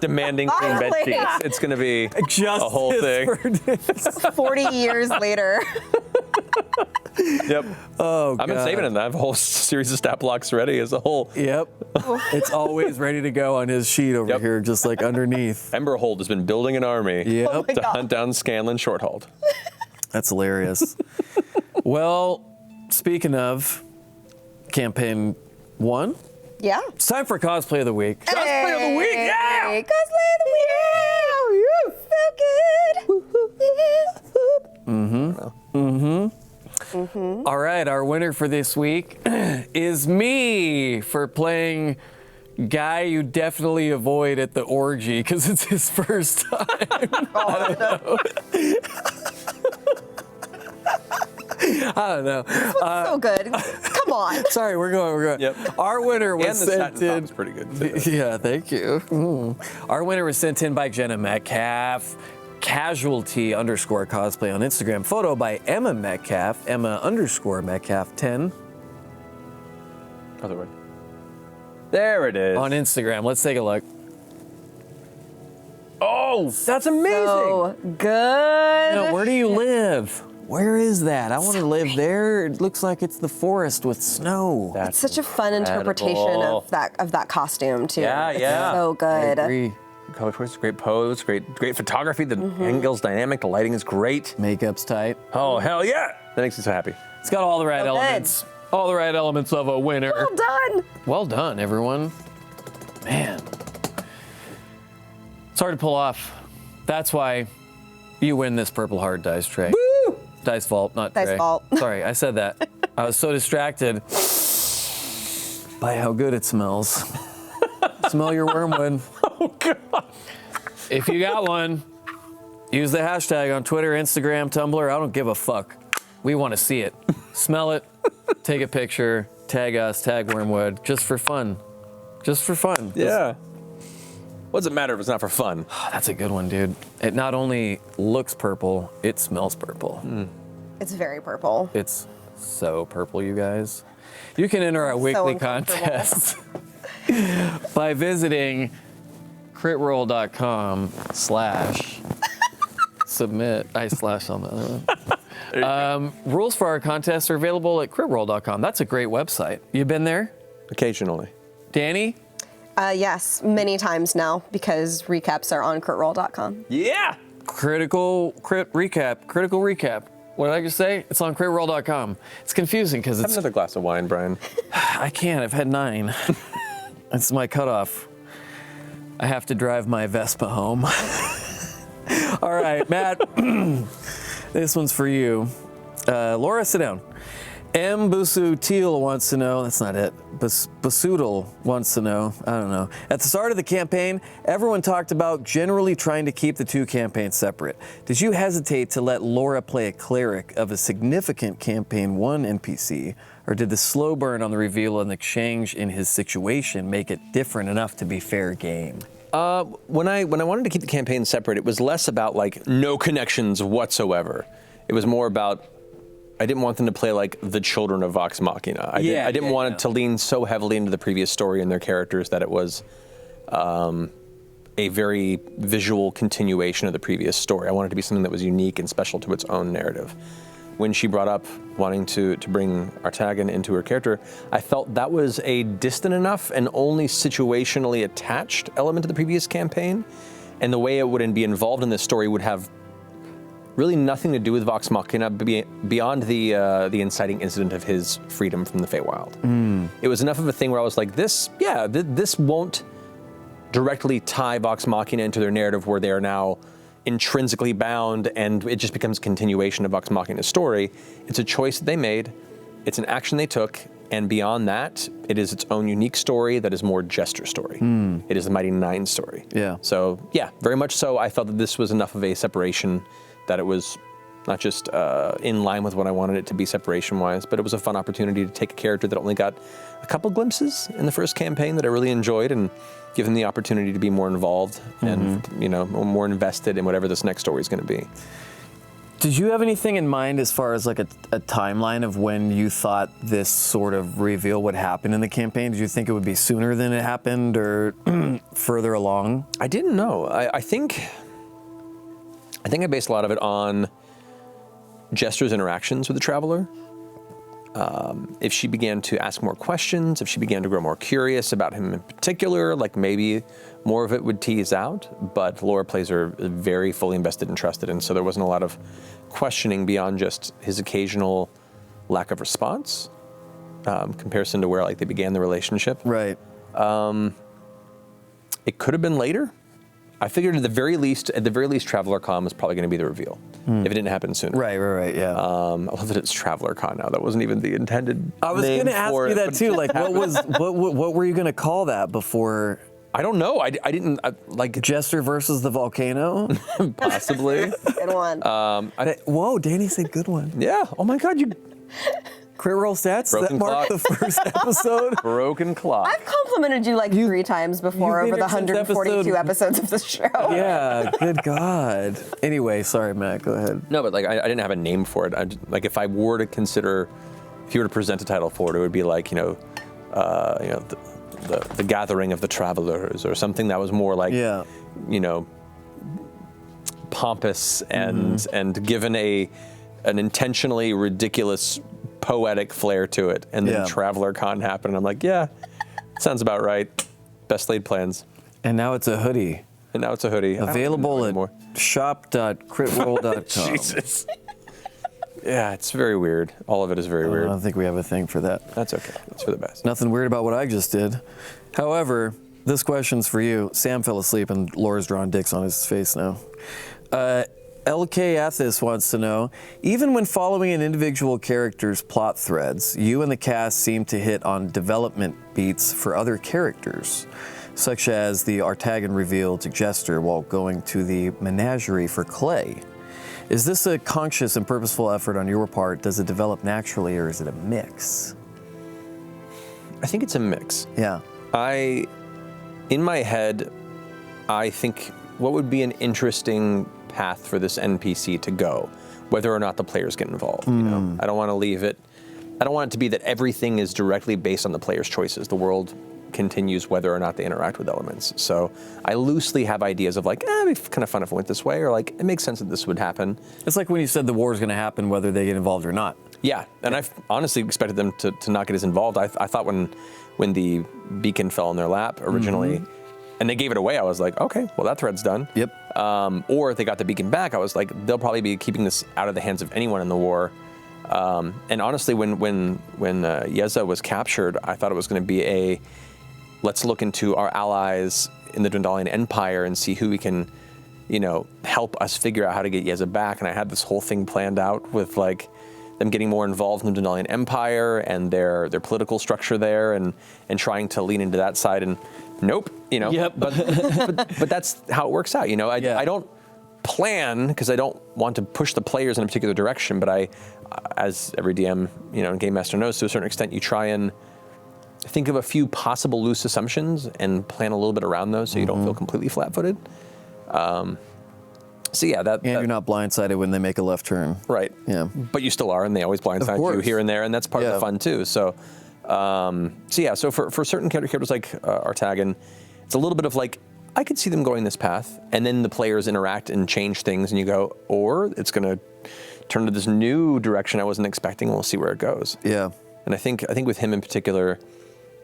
demanding clean bed sheets. It's going to be a whole thing.
40 years later.
Yep.
Oh, God.
I've been saving it. I have a whole series of stat blocks ready as a whole.
Yep. It's always ready to go on his sheet over here, just like underneath.
Emberhold has been building an army to hunt down Scanlan Shorthauled.
That's hilarious. Well, speaking of campaign 1,
Yeah.
it's time for cosplay of the week.
Cosplay of the week, yeah!
Cosplay of the week. Yeah. So good.
All right, our winner for this week is me for playing guy you definitely avoid at the orgy because it's his first time. I don't know.
So good. Come on.
Sorry, we're going.
Yep.
Our winner was
And the
sent
satin top
in.
is pretty good, too.
Yeah, thank you. Our winner was sent in by Jenna Metcalf. Casualty _ cosplay on Instagram. Photo by Emma Metcalf. Emma _ Metcalf 10
Other way. There it is.
on Instagram. Let's take a look.
Oh, that's amazing.
So good.
Now, where do you live? Where is that? I want to live there. It looks like it's the forest with snow.
It's such a fun interpretation of that costume too.
Yeah,
It's
yeah.
so good.
I agree.
Color choice, great pose, great photography. The angle's dynamic. The lighting is great.
Makeup's tight.
Oh, hell yeah. That makes me so happy.
It's got all the right
So good.
elements. All the right elements of a winner.
Well done.
Well done, everyone. Man. It's hard to pull off. That's why you win this Purple Heart Dice tray.
Woo!
Dice Vault, not
Dice
tray.
Vault.
Sorry, I said that. I was so distracted by how good it smells. Smell your wormwood.
Oh, God.
If you got one, use the hashtag on Twitter, Instagram, Tumblr. I don't give a fuck. We want to see it. Smell it, take a picture, tag us, tag Wormwood, just for fun. Just for fun.
Yeah. What does it matter if it's not for fun?
That's a good one, dude. It not only looks purple, it smells purple.
It's very purple.
It's so purple, you guys. You can enter our weekly
uncomfortable.
contest by visiting critroll.com/submit. I slash on the other one. Rules for our contest are available at critroll.com. That's a great website. You been there,
Occasionally.
Danny?
Yes, many times now because recaps are on critroll.com.
Yeah.
Critical recap. What did I just say? It's on critroll.com. It's confusing because
Have
it's.
another glass of wine, Brian.
I can't. I've had 9. That's my cutoff. I have to drive my Vespa home. All right, Matt. This one's for you. Laura, sit down. M. Busutil wants to know, that's not it. Busudal wants to know, I don't know. At the start of the campaign, everyone talked about generally trying to keep the two campaigns separate. Did you hesitate to let Laura play a cleric of a significant campaign 1 NPC, or did the slow burn on the reveal and the change in his situation make it different enough to be fair game?
When I wanted to keep the campaign separate, it was less about like no connections whatsoever. It was more about I didn't want them to play like the children of Vox Machina. I didn't want it to lean so heavily into the previous story and their characters that it was a very visual continuation of the previous story. I wanted it to be something that was unique and special to its own narrative. When she brought up wanting to bring Artagan into her character, I felt that was a distant enough and only situationally attached element to the previous campaign, and the way it would be involved in this story would have really nothing to do with Vox Machina beyond the inciting incident of his freedom from the Feywild. It was enough of a thing where I was like, this won't directly tie Vox Machina into their narrative where they are now intrinsically bound and it just becomes a continuation of Vox Machina's story. It's a choice that they made, it's an action they took, and beyond that, it is its own unique story that is more Jester story. It is the Mighty Nine story.
Yeah.
So yeah, very much so. I felt that this was enough of a separation that it was not just in line with what I wanted it to be separation-wise, but it was a fun opportunity to take a character that only got a couple glimpses in the first campaign that I really enjoyed and give them the opportunity to be more involved and more invested in whatever this next story is going to be.
Did you have anything in mind as far as like a timeline of when you thought this sort of reveal would happen in the campaign? Did you think it would be sooner than it happened or further along?
I didn't know. I think I based a lot of it on Jester's interactions with the Traveler. If she began to ask more questions, if she began to grow more curious about him in particular, like maybe more of it would tease out, but Laura plays her very fully invested and trusted, and so there wasn't a lot of questioning beyond just his occasional lack of response, comparison to where like they began the relationship.
Right.
It could have been later. I figured at the very least, Traveler Con was probably going to be the reveal if it didn't happen sooner.
Right, yeah.
I love that it's Traveler Con now. That wasn't even the intended.
I was
going to
ask you that too. Like, what were you going to call that before?
I don't know. I didn't like
Jester versus the volcano.
possibly.
Good one.
Whoa, Danny said good one.
Yeah. Oh my God, you
Crit roll stats.
Broken
That marked
clock.
the first episode.
broken clock.
I've complimented you like 3 times before
you've
over the
been here since
142 episodes of the show.
Yeah. Good God. Anyway, sorry, Matt. Go ahead.
No, but like I didn't have a name for it. Like if I were to consider, if you were to present a title for it, it would be like the Gathering of the Travelers or something that was more like pompous and given an intentionally ridiculous poetic flair to it. And then Traveler Con happened, and I'm like, yeah, sounds about right. Best laid plans.
And now it's a hoodie. Available at shop.critworld.com.
Jesus. Yeah, it's very weird. All of it is very weird.
I don't think we have a thing for that.
That's okay. That's for the best.
Nothing weird about what I just did. However, this question's for you. Sam fell asleep and Laura's drawing dicks on his face now. LK Athis wants to know, even when following an individual character's plot threads, you and the cast seem to hit on development beats for other characters, such as the Artagan reveal to Jester while going to the menagerie for Clay. Is this a conscious and purposeful effort on your part? Does it develop naturally, or is it a mix?
I think it's a mix.
Yeah.
In my head, I think what would be an interesting path for this NPC to go, whether or not the players get involved. You know, I don't want to leave it. I don't want it to be that everything is directly based on the players' choices. The world continues whether or not they interact with elements. So I loosely have ideas of like, it'd be kind of fun if it went this way, or like, it makes sense that this would happen.
It's like when you said the war is going to happen whether they get involved or not.
Yeah, and I've honestly expected them to not get as involved. I thought when the beacon fell in their lap originally, and they gave it away, I was like, okay, well that thread's done.
Yep.
Or if they got the beacon back, I was like, they'll probably be keeping this out of the hands of anyone in the war. And honestly, when Yeza was captured, I thought it was going to be let's look into our allies in the Dwendalian Empire and see who we can, help us figure out how to get Yeza back. And I had this whole thing planned out with like them getting more involved in the Dwendalian Empire and their political structure there, and trying to lean into that side. And nope,
Yep.
but that's how it works out. I don't plan because I don't want to push the players in a particular direction, but I, as every DM, and Game Master knows, to a certain extent, you try and think of a few possible loose assumptions and plan a little bit around those so you don't feel completely flat-footed. So yeah,
you're not blindsided when they make a left turn.
Right.
Yeah.
But you still are, and they always blindside you here and there, and that's part of the fun too. So, so for certain characters like Artagan, it's a little bit of like, I could see them going this path, and then the players interact and change things, and you go, or it's going to turn to this new direction I wasn't expecting, and we'll see where it goes.
Yeah.
And I think with him in particular,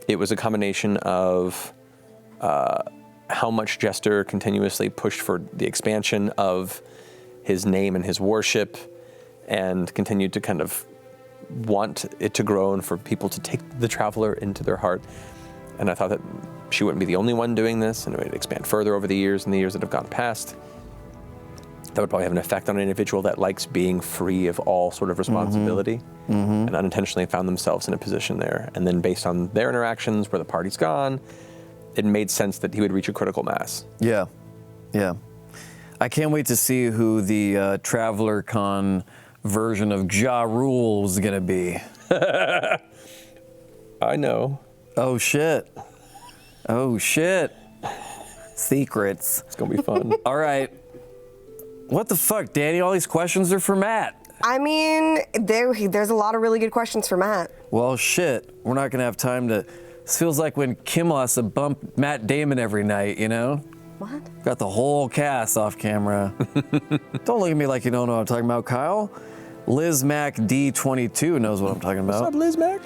it was a combination of how much Jester continuously pushed for the expansion of his name and his worship, and continued to kind of want it to grow and for people to take the Traveler into their heart. And I thought that she wouldn't be the only one doing this, and it would expand further over the years and the years that have gone past. That would probably have an effect on an individual that likes being free of all sort of responsibility and unintentionally found themselves in a position there. And then based on their interactions, where the party's gone, it made sense that he would reach a critical mass.
Yeah, yeah. I can't wait to see who the Traveler Con version of Ja Rule is going to be.
I know.
Oh, shit. Oh, shit. Secrets.
It's going to be fun.
All right. What the fuck, Danny? All these questions are for Matt.
I mean, there's a lot of really good questions for Matt.
Well, shit. We're not going to have time to... This feels like when Kimmel has to bump Matt Damon every night,
What?
Got the whole cast off camera. Don't look at me like you don't know what I'm talking about, Kyle. Liz Mac D22 knows what I'm talking about.
What's up, Liz Mac?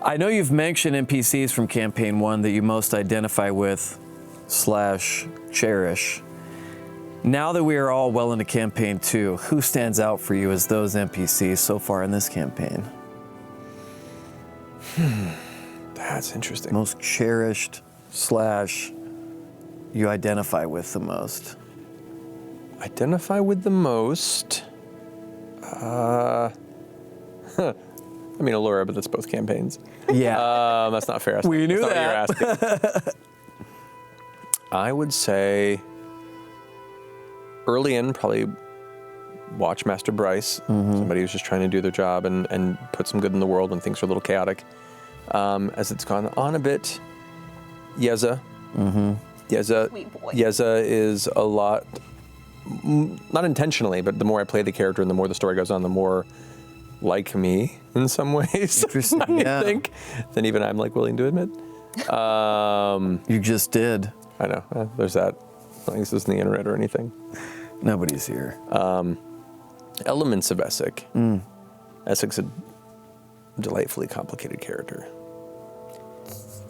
I know you've mentioned NPCs from Campaign 1 that you most identify with / cherish. Now that we are all well into Campaign 2, who stands out for you as those NPCs so far in this campaign?
That's interesting.
Most cherished / you identify with the most?
Identify with the most? I mean, Allura, but that's both campaigns.
Yeah.
That's not fair.
We knew
that's not what you're asking. I would say early in, probably watch Master Bryce, somebody who's just trying to do their job and put some good in the world when things are a little chaotic. As it's gone on a bit, Yeza.
Sweet boy.
Yeza is a lot, not intentionally, but the more I play the character and the more the story goes on, the more like me in some ways,
Interesting.
I think, than even I'm like willing to admit.
You just did.
I know, there's that. I don't think this isn't the internet or anything.
Nobody's here.
Elements of Essek. Essek's a delightfully complicated character.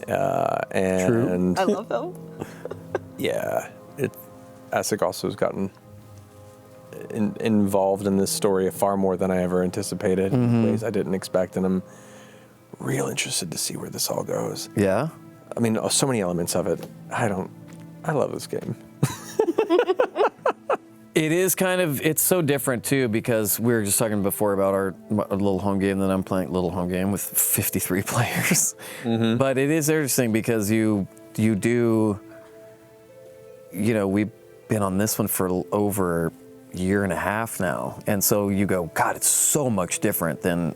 And
I love them.
yeah, Essek also has gotten involved in this story far more than I ever anticipated, in ways I didn't expect, and I'm real interested to see where this all goes.
Yeah?
I mean, so many elements of it. I love this game.
It is it's so different too, because we were just talking before about our little home game that I'm playing, little home game with 53 players. But it is interesting because you do, we've been on this one for over a year and a half now. And so you go, God, it's so much different than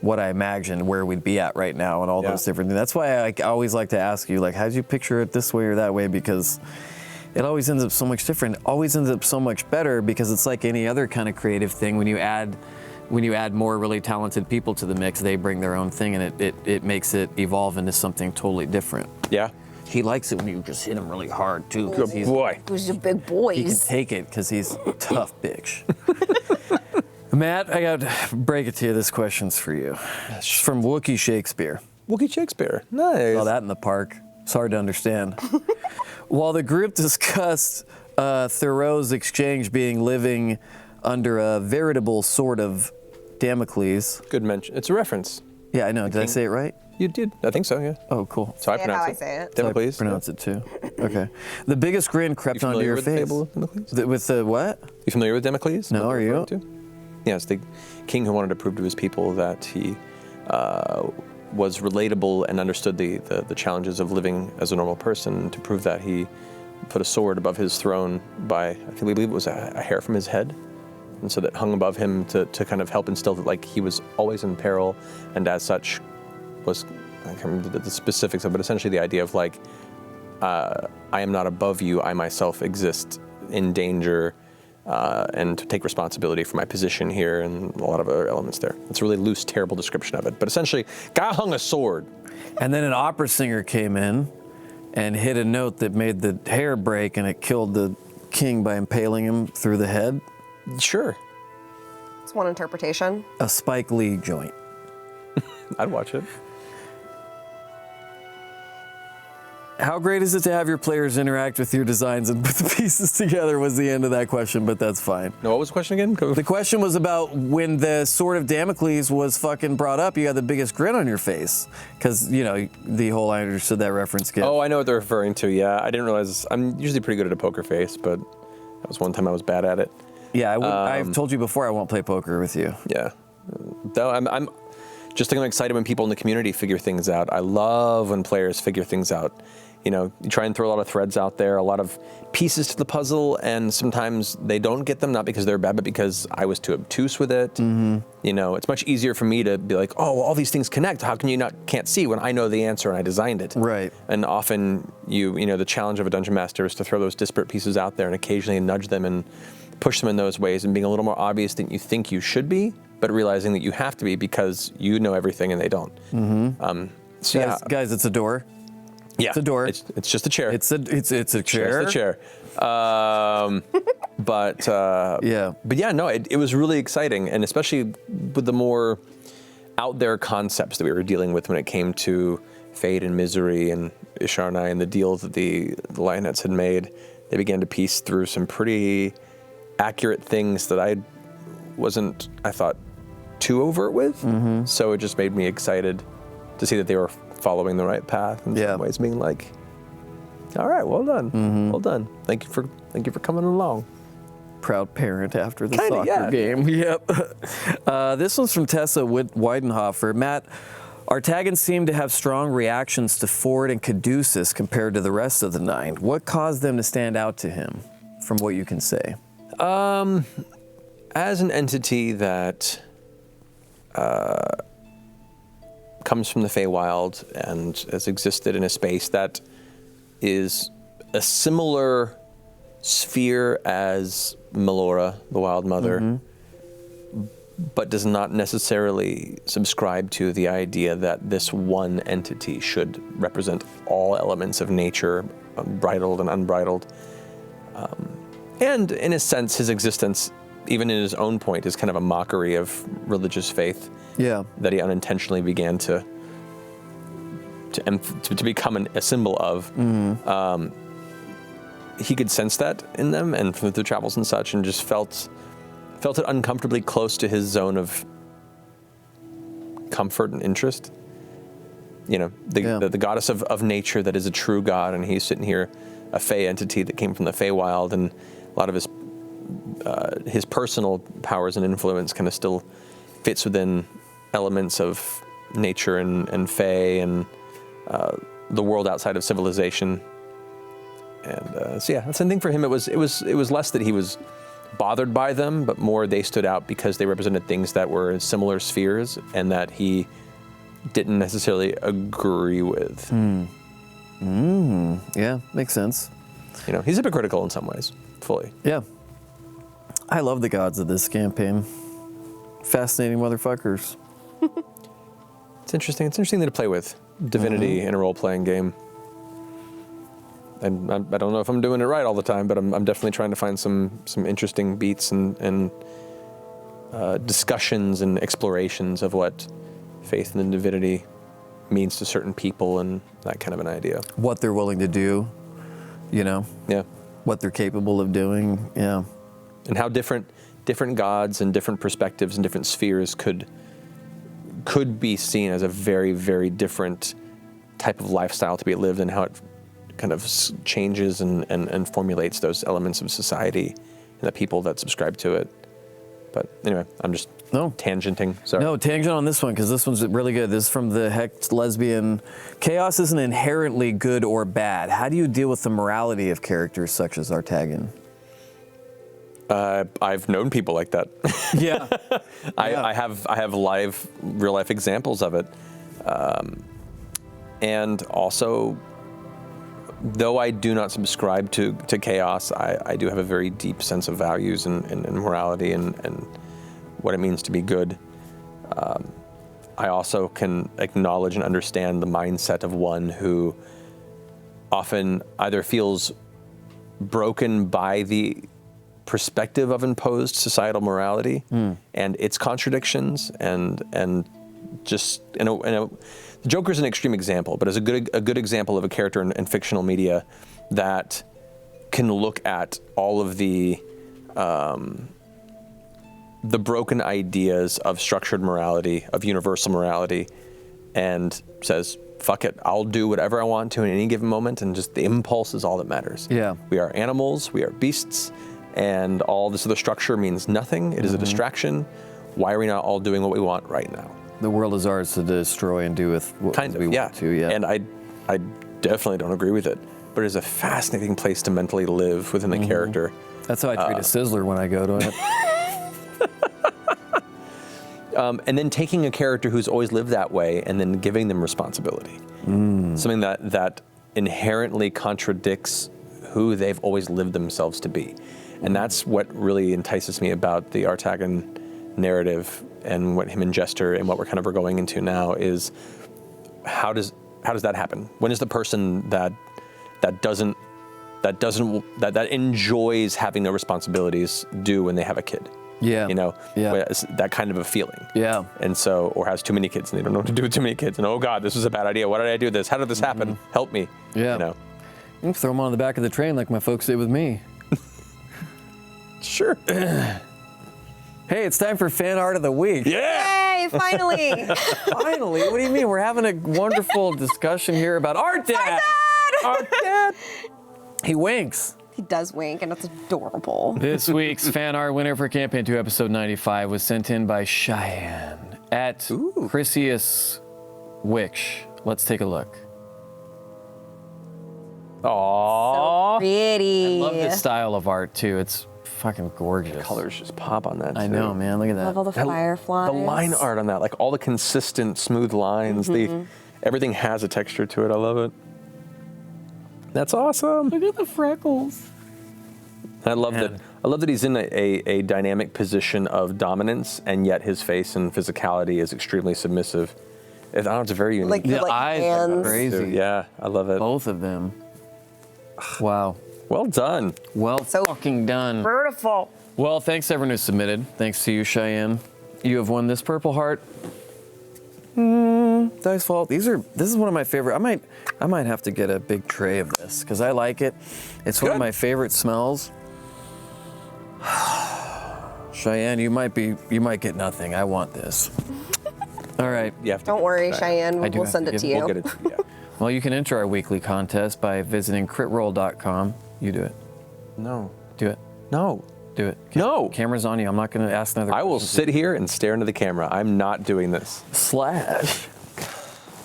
what I imagined where we'd be at right now and all those different things. That's why I always like to ask you, like, how did you picture it this way or that way? Because it always ends up so much different, always ends up so much better, because it's like any other kind of creative thing. When you add more really talented people to the mix, they bring their own thing, and it makes it evolve into something totally different.
Yeah.
He likes it when you just hit him really hard too.
Good boy.
Who's a big boys?
He can take it because he's a tough bitch. Matt, I got to break it to you. This question's for you. It's from Wookiee Shakespeare.
Wookiee Shakespeare. Nice.
Saw that in the park. It's hard to understand. While the group discussed Thoreau's exchange being living under a veritable sword of Damocles.
Good mention. It's a reference.
Yeah, I know. Did I say it right?
You did. I think so, yeah.
Oh, cool.
So I
Say it
pronounce
how
it.
I say it.
Damocles.
So I pronounce it too. Okay. The biggest grin crept onto your
with
face.
the fable of Damocles?
With the what?
You familiar with Damocles?
No, are you?
Yes, the king who wanted to prove to his people that he was relatable and understood the challenges of living as a normal person. To prove that, he put a sword above his throne by, I believe it was a hair from his head. And so that hung above him to kind of help instill that, like, he was always in peril, and as such was, I can't remember the specifics of it, but essentially the idea of, like, I am not above you, I myself exist in danger, and to take responsibility for my position here, and a lot of other elements there. It's a really loose, terrible description of it. But essentially, guy hung a sword.
And then an opera singer came in and hit a note that made the hair break, and it killed the king by impaling him through the head.
Sure.
It's one interpretation.
A Spike Lee joint.
I'd watch it.
How great is it to have your players interact with your designs and put the pieces together was the end of that question, but that's fine.
No, what was the question again?
The question was about when the Sword of Damocles was fucking brought up, you had the biggest grin on your face. Because, the whole, I understood that reference.
Oh, I know what they're referring to, yeah. I didn't realize, I'm usually pretty good at a poker face, but that was one time I was bad at it.
Yeah, I've told you before I won't play poker with you.
Yeah. Though I'm just I'm excited when people in the community figure things out. I love when players figure things out. You try and throw a lot of threads out there, a lot of pieces to the puzzle, and sometimes they don't get them, not because they're bad, but because I was too obtuse with it. Mm-hmm. It's much easier for me to be like, oh, well, all these things connect. How can you can't see when I know the answer and I designed it?
Right.
And often the challenge of a dungeon master is to throw those disparate pieces out there and occasionally nudge them and push them in those ways and being a little more obvious than you think you should be, but realizing that you have to be because you know everything and they don't.
Mm-hmm. Guys, it's a door.
Yeah,
it's a door.
It's just a chair.
It's a chair.
It's a chair. But yeah, no, it was really exciting, and especially with the more out there concepts that we were dealing with when it came to Fate and Misery and Isharnai and the deals that the Lionettes had made. They began to piece through some pretty accurate things that I thought, too overt with. Mm-hmm. So it just made me excited to see that they were following the right path in some ways, being like, all right, well done. Mm-hmm. Well done. Thank you for coming along.
Proud parent after the soccer game. Yep. This one's from Tessa Weidenhofer. Matt, Artagans seem to have strong reactions to Ford and Caduceus compared to the rest of the 9. What caused them to stand out to him, from what you can say?
As an entity that comes from the Feywild and has existed in a space that is a similar sphere as Melora, the Wild Mother, mm-hmm. but does not necessarily subscribe to the idea that this one entity should represent all elements of nature, bridled and unbridled. And in a sense, his existence, even in his own point, is kind of a mockery of religious faith.
Yeah.
That he unintentionally began to become a symbol of. He could sense that in them, and through the travels and such, and just felt it uncomfortably close to his zone of comfort and interest. You know, the goddess of nature that is a true god, and he's sitting here, a Fey entity that came from the Feywild, and a lot of his personal powers and influence kind of still fits within elements of nature and Fey and the world outside of civilization. And so yeah, that's the thing for him. It was less that he was bothered by them, but more they stood out because they represented things that were in similar spheres and that he didn't necessarily agree with.
Yeah, makes sense.
You know, he's hypocritical in some ways, fully.
Yeah. I love the gods of this campaign. Fascinating motherfuckers.
It's interesting. It's interesting to play with divinity in a role-playing game. And I don't know if I'm doing it right all the time, but I'm definitely trying to find some interesting beats and discussions and explorations of what faith in the divinity means to certain people and that kind of an idea.
What they're willing to do, you know?
Yeah.
What they're capable of doing, yeah.
And how different gods and different perspectives and different spheres could be seen as a very, very different type of lifestyle to be lived, and how it kind of changes and formulates those elements of society and the people that subscribe to it. But anyway, I'm just tangenting. Sorry.
No, tangent on this one, because this one's really good. This is from the Hex Lesbian. Chaos isn't inherently good or bad. How do you deal with the morality of characters such as Artagan?
I've known people like that.
Yeah.
I have real life examples of it. And also, though I do not subscribe to chaos, I do have a very deep sense of values and morality and what it means to be good. I also can acknowledge and understand the mindset of one who often either feels broken by the perspective of imposed societal morality and its contradictions, and just the Joker's an extreme example, but is a good example of a character in fictional media that can look at all of the broken ideas of structured morality, of universal morality, and says, fuck it, I'll do whatever I want to in any given moment, and just the impulse is all that matters.
Yeah.
We are animals, we are beasts, and all this other structure means nothing. It is a distraction. Why are we not all doing what we want right now?
The world is ours to destroy and do with what we want to, yeah.
And I definitely don't agree with it, but it's a fascinating place to mentally live within the character.
That's how I treat a Sizzler when I go to it.
And then taking a character who's always lived that way and then giving them responsibility. Something that inherently contradicts who they've always lived themselves to be. And that's what really entices me about the Artagan narrative and what him and Jester and what we're going into now is how does that happen? When is the person that enjoys having no responsibilities do when they have a kid?
Yeah.
You know,
Yeah.
that kind of a feeling.
Yeah.
And so, or has too many kids and they don't know what to do with too many kids. And oh God, this was a bad idea. Why did I do this? How did this happen? Help me.
Yeah.
You know.
You can throw them on the back of the train like my folks did with me.
Sure.
Hey, it's time for fan art of the week.
Yeah.
Yay, finally.
Finally, what do you mean? We're having a wonderful discussion here about Art Dad. Art Dad. He winks.
He does wink, and it's adorable.
This week's fan art winner for Campaign 2, Episode 95 was sent in by Cheyenne at Chrysius Wicks. Let's take a look. Aww.
Pretty.
I love this style of art, too. It's fucking gorgeous.
Colors just pop on that.
I know, man. Look at that.
Love all the fireflies.
The line art on that, like all the consistent, smooth lines. Everything has a texture to it. I love it. That's awesome.
Look at the freckles.
I love that. I love that he's in a dynamic position of dominance, and yet his face and physicality is extremely submissive. It's very unique.
Like the
eyes
hands.
are crazy.
Yeah, I love it.
Both of them. Wow.
Well done.
Well, fucking done.
Beautiful.
Well, thanks everyone who submitted. Thanks to you, Cheyenne. You have won this Purple Heart. Dice Vault. This is one of my favorite. I might have to get a big tray of this because I like it. It's one of my favorite smells. Cheyenne, you might get nothing. I want this. All right.
You have to
Don't worry, Cheyenne.
I do
We'll
have
send
to
it to
give-
you.
We'll get it. Yeah.
Well, you can enter our weekly contest by visiting critroll.com. You do it.
No.
Do it.
No.
Do it.
No.
Camera's on you. I'm not going to ask another
I will
question.
sit here and stare into the camera. I'm not doing this.
Slash.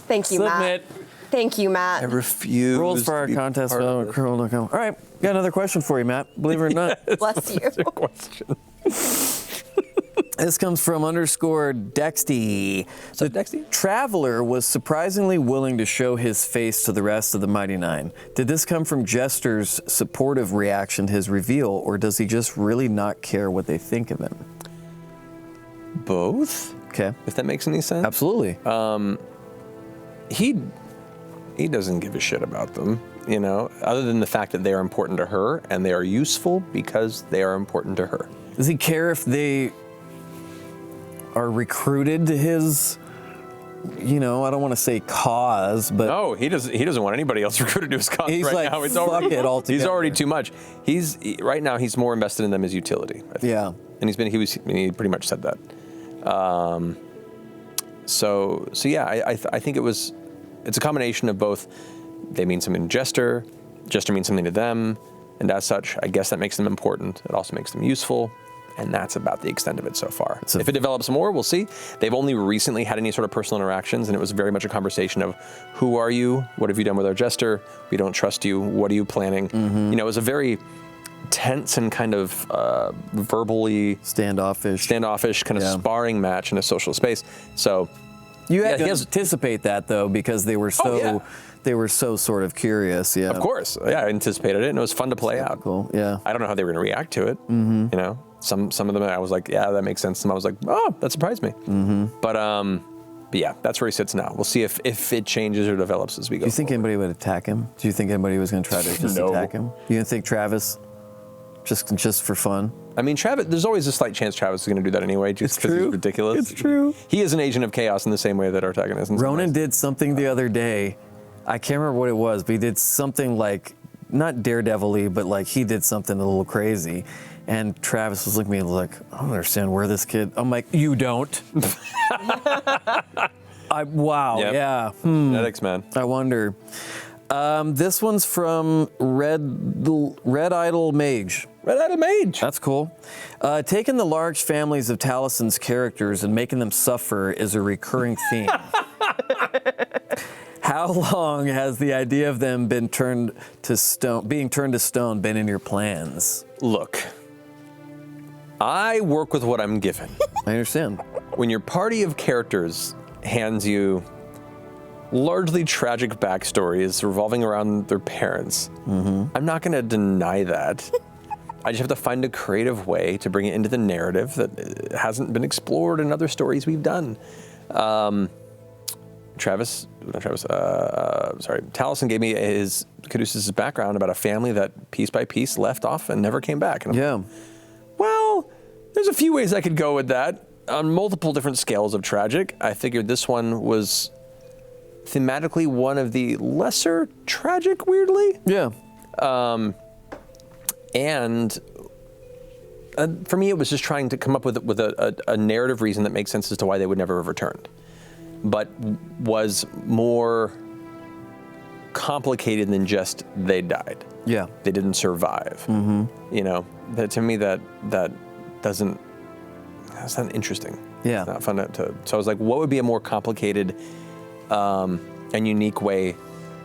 Thank you,
Submit.
Matt. Thank you, Matt.
I refuse.
Rules for
to
our
be
contest.
part of this.
critroll.com. All right. Got another question for you, Matt. Believe it or not.
Bless you.
That's a question.
This comes from _Dexty.
So Dexty?
Traveler was surprisingly willing to show his face to the rest of the Mighty Nine. Did this come from Jester's supportive reaction to his reveal, or does he just really not care what they think of him?
Both.
Okay.
If that makes any sense.
Absolutely.
He doesn't give a shit about them, you know, other than the fact that they are important to her and they are useful because they are important to her.
Does he care if they are recruited to his, I don't want to say cause, but
No, he doesn't want anybody else recruited to his cause
he's
right
like,
now. It's
fuck
already,
it altogether.
He's already too much. Right now he's more invested in them as utility. I think.
Yeah.
And he pretty much said that. So yeah, I think it's a combination of both. They mean something to Jester means something to them, and as such, I guess that makes them important. It also makes them useful, and that's about the extent of it so far. If it develops more, we'll see. They've only recently had any sort of personal interactions, and it was very much a conversation of, who are you? What have you done with our Jester? We don't trust you. What are you planning? It was a very tense and kind of verbally
standoffish
kind of sparring match in a social space. So
you had
he
to
has-
anticipate that though, because they were so sort of curious. Yeah.
Of course, yeah, I anticipated it, and it was fun to play out.
Cool. Yeah.
I don't know how they were going to react to it. You know, some of them I was like, yeah, that makes sense. Some I was like, oh, that surprised me. But yeah, that's where he sits now. We'll see if it changes or develops as we go.
Do you think anybody would attack him? Do you think anybody was going to try to just
No.
attack him? You didn't think Travis, just for fun?
I mean, Travis. There's always a slight chance Travis is going to do that anyway, just because he's ridiculous.
It's true.
He is an agent of chaos in the same way that Artagan is.
Ronan did something the other day. I can't remember what it was, but he did something like, not daredevil-y, but like he did something a little crazy. And Travis was looking at me like, I don't understand where this kid. I'm like, you don't. Wow.
Yep.
Yeah.
Genetics, man.
I wonder. This one's from Red Idol Mage.
Red Idol Mage.
That's cool. Taking the large families of Talison's characters and making them suffer is a recurring theme. How long has the idea of them being turned to stone been in your plans?
Look, I work with what I'm given.
I understand.
When your party of characters hands you largely tragic backstories revolving around their parents, I'm not going to deny that. I just have to find a creative way to bring it into the narrative that hasn't been explored in other stories we've done. Taliesin gave me Caduceus' background about a family that piece by piece left off and never came back. And I'm like, well, there's a few ways I could go with that on multiple different scales of tragic. I figured this one was thematically one of the lesser tragic, weirdly.
Yeah.
And for me, it was just trying to come up with a narrative reason that makes sense as to why they would never have returned, but was more complicated than just they died.
Yeah.
They didn't survive. You know, to me that's not interesting.
Yeah.
It's not fun so I was like, what would be a more complicated and unique way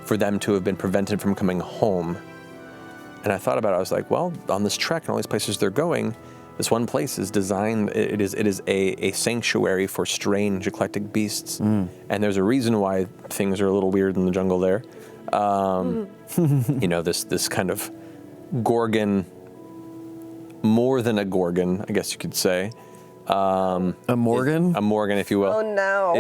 for them to have been prevented from coming home? And I thought about it. I was like, well, on this trek and all these places they're going, this one place is designed. It is a sanctuary for strange, eclectic beasts, and there's a reason why things are a little weird in the jungle there. You know, this kind of gorgon, more than a gorgon, I guess you could say.
A Morgan?
A Morgan, if you will.
Oh no.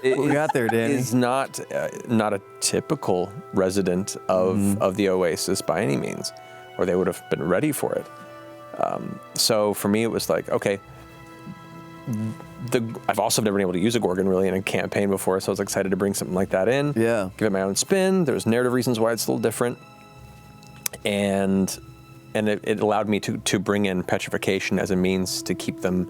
We got there, Danny.
Is not a typical resident of the Oasis by any means. or they would have been ready for it. So for me, it was like, okay, I've also never been able to use a Gorgon really in a campaign before, so I was excited to bring something like that in.
Yeah.
Give it my own spin. There's narrative reasons why it's a little different. And it allowed me to bring in petrification as a means to keep them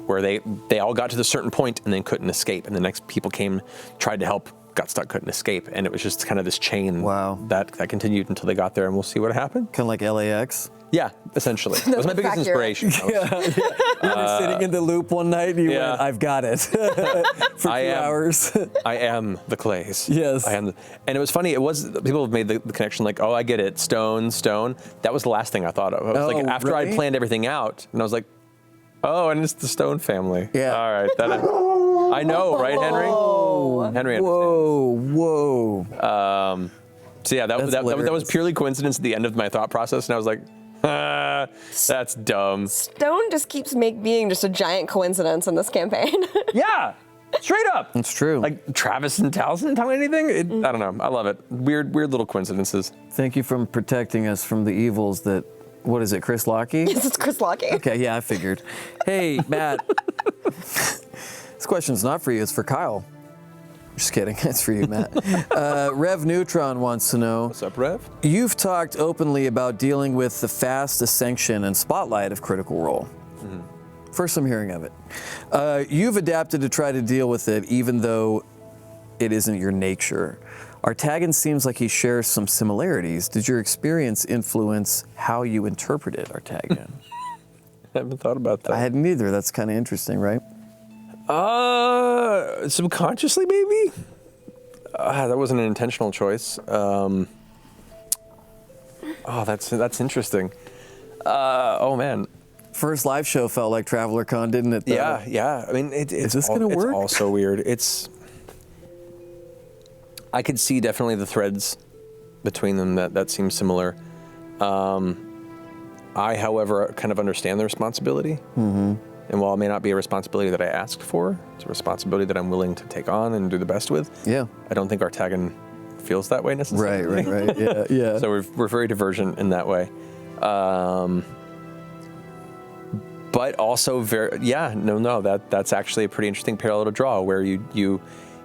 where they all got to the certain point and then couldn't escape. And the next people came, tried to help, got stuck, couldn't escape. And it was just kind of this chain that continued until they got there, and we'll see what happened.
Kind of like LAX.
Yeah, essentially. It was my biggest inspiration.
You were sitting in the loop one night and you went, I've got it. For 2 hours.
I am the clays.
Yes.
I am. And it was funny, people have made the connection like, oh, I get it, stone. That was the last thing I thought of. I was like, after
really?
I'd planned everything out, and I was like, oh, and it's the stone family.
Yeah.
All right. I know, right, Henry? Henry understands.
Whoa.
So yeah, that was purely coincidence at the end of my thought process, and I was like, that's dumb.
Stone just keeps being just a giant coincidence in this campaign.
Yeah, straight up.
It's true.
Like Travis and Taliesin didn't tell me anything. I don't know. I love it. Weird little coincidences.
Thank you for protecting us from the evils that, what is it, Chris Lockey?
Yes, it's Chris Lockey.
Okay, yeah, I figured. Hey, Matt. This question's not for you, it's for Kyle. Just kidding, it's for you, Matt. Rev Neutron wants to know.
What's up, Rev?
You've talked openly about dealing with the fast ascension and spotlight of Critical Role. First I'm hearing of it. You've adapted to try to deal with it even though it isn't your nature. Artagan seems like he shares some similarities. Did your experience influence how you interpreted Artagan?
I haven't thought about that.
I hadn't either. That's kind of interesting, right?
Subconsciously, maybe? That wasn't an intentional choice. That's interesting. Oh, man.
First live show felt like Traveler Con, didn't it? Though?
Yeah. I mean,
is this going to work?
It's all so weird. I could see definitely the threads between them that seem similar. I, however, kind of understand the responsibility. Mm-hmm. And while it may not be a responsibility that I asked for, it's a responsibility that I'm willing to take on and do the best with.
Yeah.
I don't think Artagan feels that way necessarily.
Right. Yeah.
So we're very divergent in that way. But also that's actually a pretty interesting parallel to draw, where you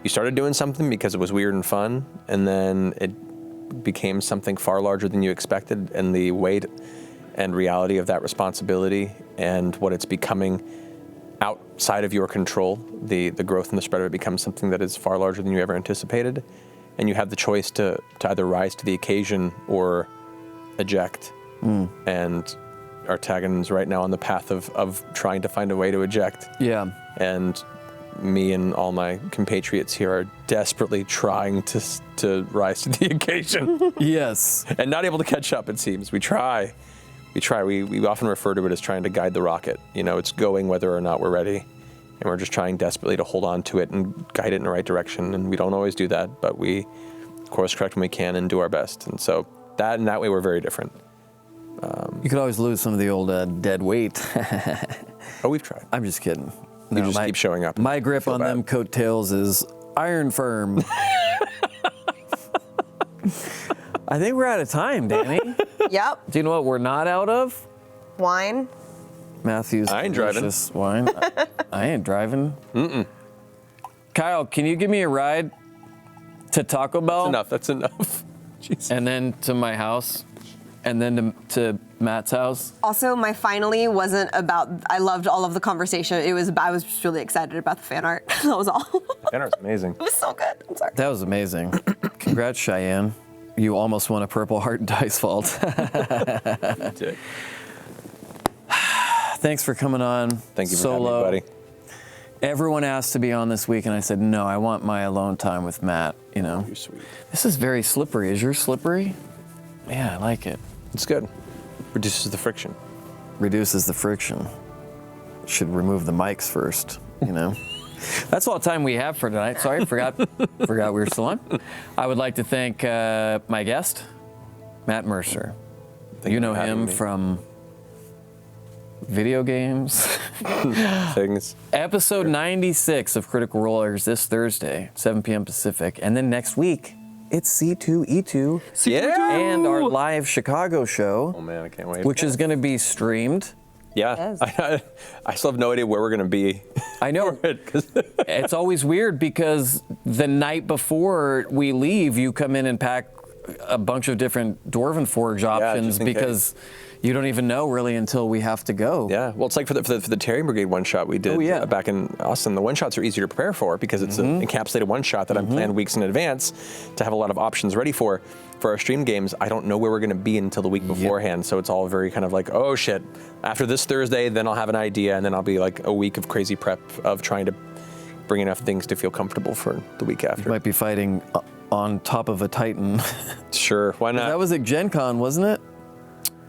started doing something because it was weird and fun, and then it became something far larger than you expected, and the weight and reality of that responsibility and what it's becoming outside of your control, the growth and the spread of it becomes something that is far larger than you ever anticipated, and you have the choice to either rise to the occasion or eject. And Artagan's right now on the path of trying to find a way to eject.
Yeah.
And me and all my compatriots here are desperately trying to rise to the occasion.
Yes.
And not able to catch up, it seems. We try. We often refer to it as trying to guide the rocket. You know, it's going whether or not we're ready. And we're just trying desperately to hold on to it and guide it in the right direction. And we don't always do that, but we course correct when we can and do our best. And so in that way, we're very different.
You could always lose some of the old dead weight.
Oh, we've tried.
I'm just kidding.
You just keep showing up.
My grip on them coattails is iron firm. I think we're out of time, Danny.
Yep.
Do you know what we're not out of?
Wine.
Matthew's
I ain't driving.
delicious wine. I ain't driving. Kyle, can you give me a ride to Taco Bell?
That's enough. Jeez.
And then to my house? And then to Matt's house?
Also, my finally wasn't about, I loved all of the conversation. I was just really excited about the fan art. That was all.
The fan art's amazing.
It was so good. I'm sorry.
That was amazing. Congrats, Cheyenne. You almost won a Purple Heart Dice Vault. Thanks for coming on.
Thank you for
Solo.
having me, buddy.
Everyone asked to be on this week, and I said, no, I want my alone time with Matt, you know.
You're sweet.
This is very slippery. Is yours slippery? Yeah, I like it.
It's good. Reduces the friction.
Reduces the friction. Should remove the mics first, you know. That's all the time we have for tonight. Sorry, forgot we were still on. I would like to thank my guest, Matt Mercer. You know him from video games.
Things.
Episode 96 of Critical Role airs this Thursday, 7 p.m. Pacific. And then next week, it's C2E2.
Yeah.
And our live Chicago show,
Oh man, I can't wait.
which is going to be streamed.
Yeah.
Yes.
I still have no idea where we're going to be.
I know.
Because
It's always weird because the night before we leave, you come in and pack a bunch of different Dwarven Forge options
just in
because you don't even know really until we have to go.
yeah, well, it's like for the Terry Brigade one shot we did back in Austin. The one shots are easier to prepare for because it's an encapsulated one shot that I'm planned weeks in advance to have a lot of options ready for. For our stream games, I don't know where we're going to be until the week beforehand, so it's all very kind of like, oh shit, after this Thursday, then I'll have an idea, and then I'll be like a week of crazy prep of trying to bring enough things to feel comfortable for the week after.
You might be fighting on top of a Titan.
Sure, why not?
That was at Gen Con, wasn't it?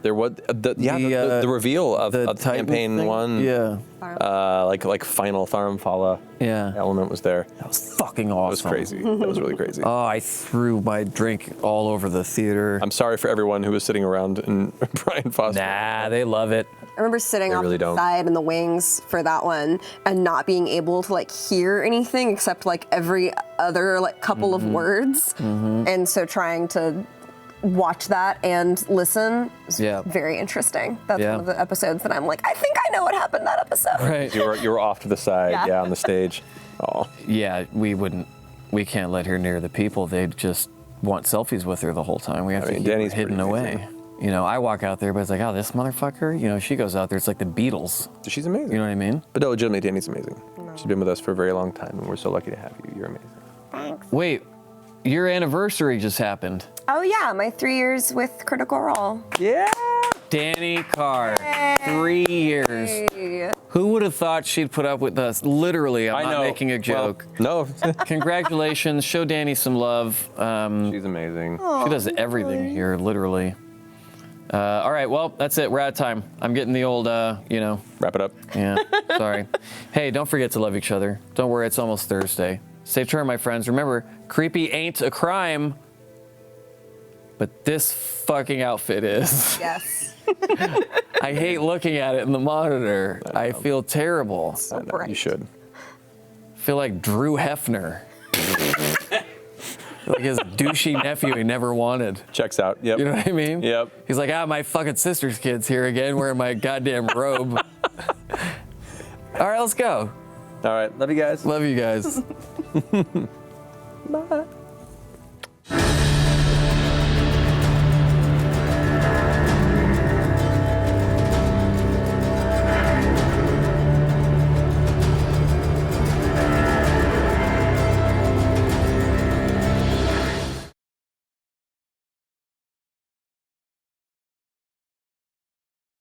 There was the reveal of
the
Titan campaign
thing?
1.
Yeah.
Like final Tharmfala
Yeah.
element was there.
That was fucking awesome.
That was crazy. That was really crazy.
Oh, I threw my drink all over the theater.
I'm sorry for everyone who was sitting around in Brian Foster.
Nah, they love it.
I remember sitting
They
off
really
the
don't.
side in the wings for that one and not being able to like hear anything except like every other like couple of words. And so trying to watch that and listen is very interesting. That's one of the episodes that I'm like, I think I know what happened that episode.
Right.
You were off to the side, on the stage. Oh.
Yeah, we can't let her near the people. They just want selfies with her the whole time. We have to keep
Danny's
her hidden
pretty
away.
amazing.
You know, I walk out there, but it's like, oh, this motherfucker. You know, she goes out there, it's like the Beatles.
She's amazing.
You know what I mean?
But no, legitimately, Danny's amazing. She's been with us for a very long time, and we're so lucky to have you. You're amazing.
Thanks.
Wait, your anniversary just happened.
Oh yeah, my 3 years with Critical Role.
Yeah.
Danny Carr, 3 years.
Hey.
Who would have thought she'd put up with us? Literally, I'm not making a joke.
Well, no.
Congratulations. Show Danny some love.
She's amazing.
She does everything here, literally. All right, well, that's it. We're out of time. I'm getting the old,
Wrap it up.
yeah, sorry. Hey, don't forget to love each other. Don't worry, it's almost Thursday. Safe turn, my friends. Remember, creepy ain't a crime, but this fucking outfit is.
Yes.
I hate looking at it in the monitor. I feel terrible.
I know, you should.
I feel like Drew Hefner. Like his douchey nephew he never wanted.
Checks out. Yep.
You know what I mean?
Yep.
He's like, my fucking sister's kid's here again wearing my goddamn robe. All right, let's go.
All right. Love you guys.
Love you guys.
Bye.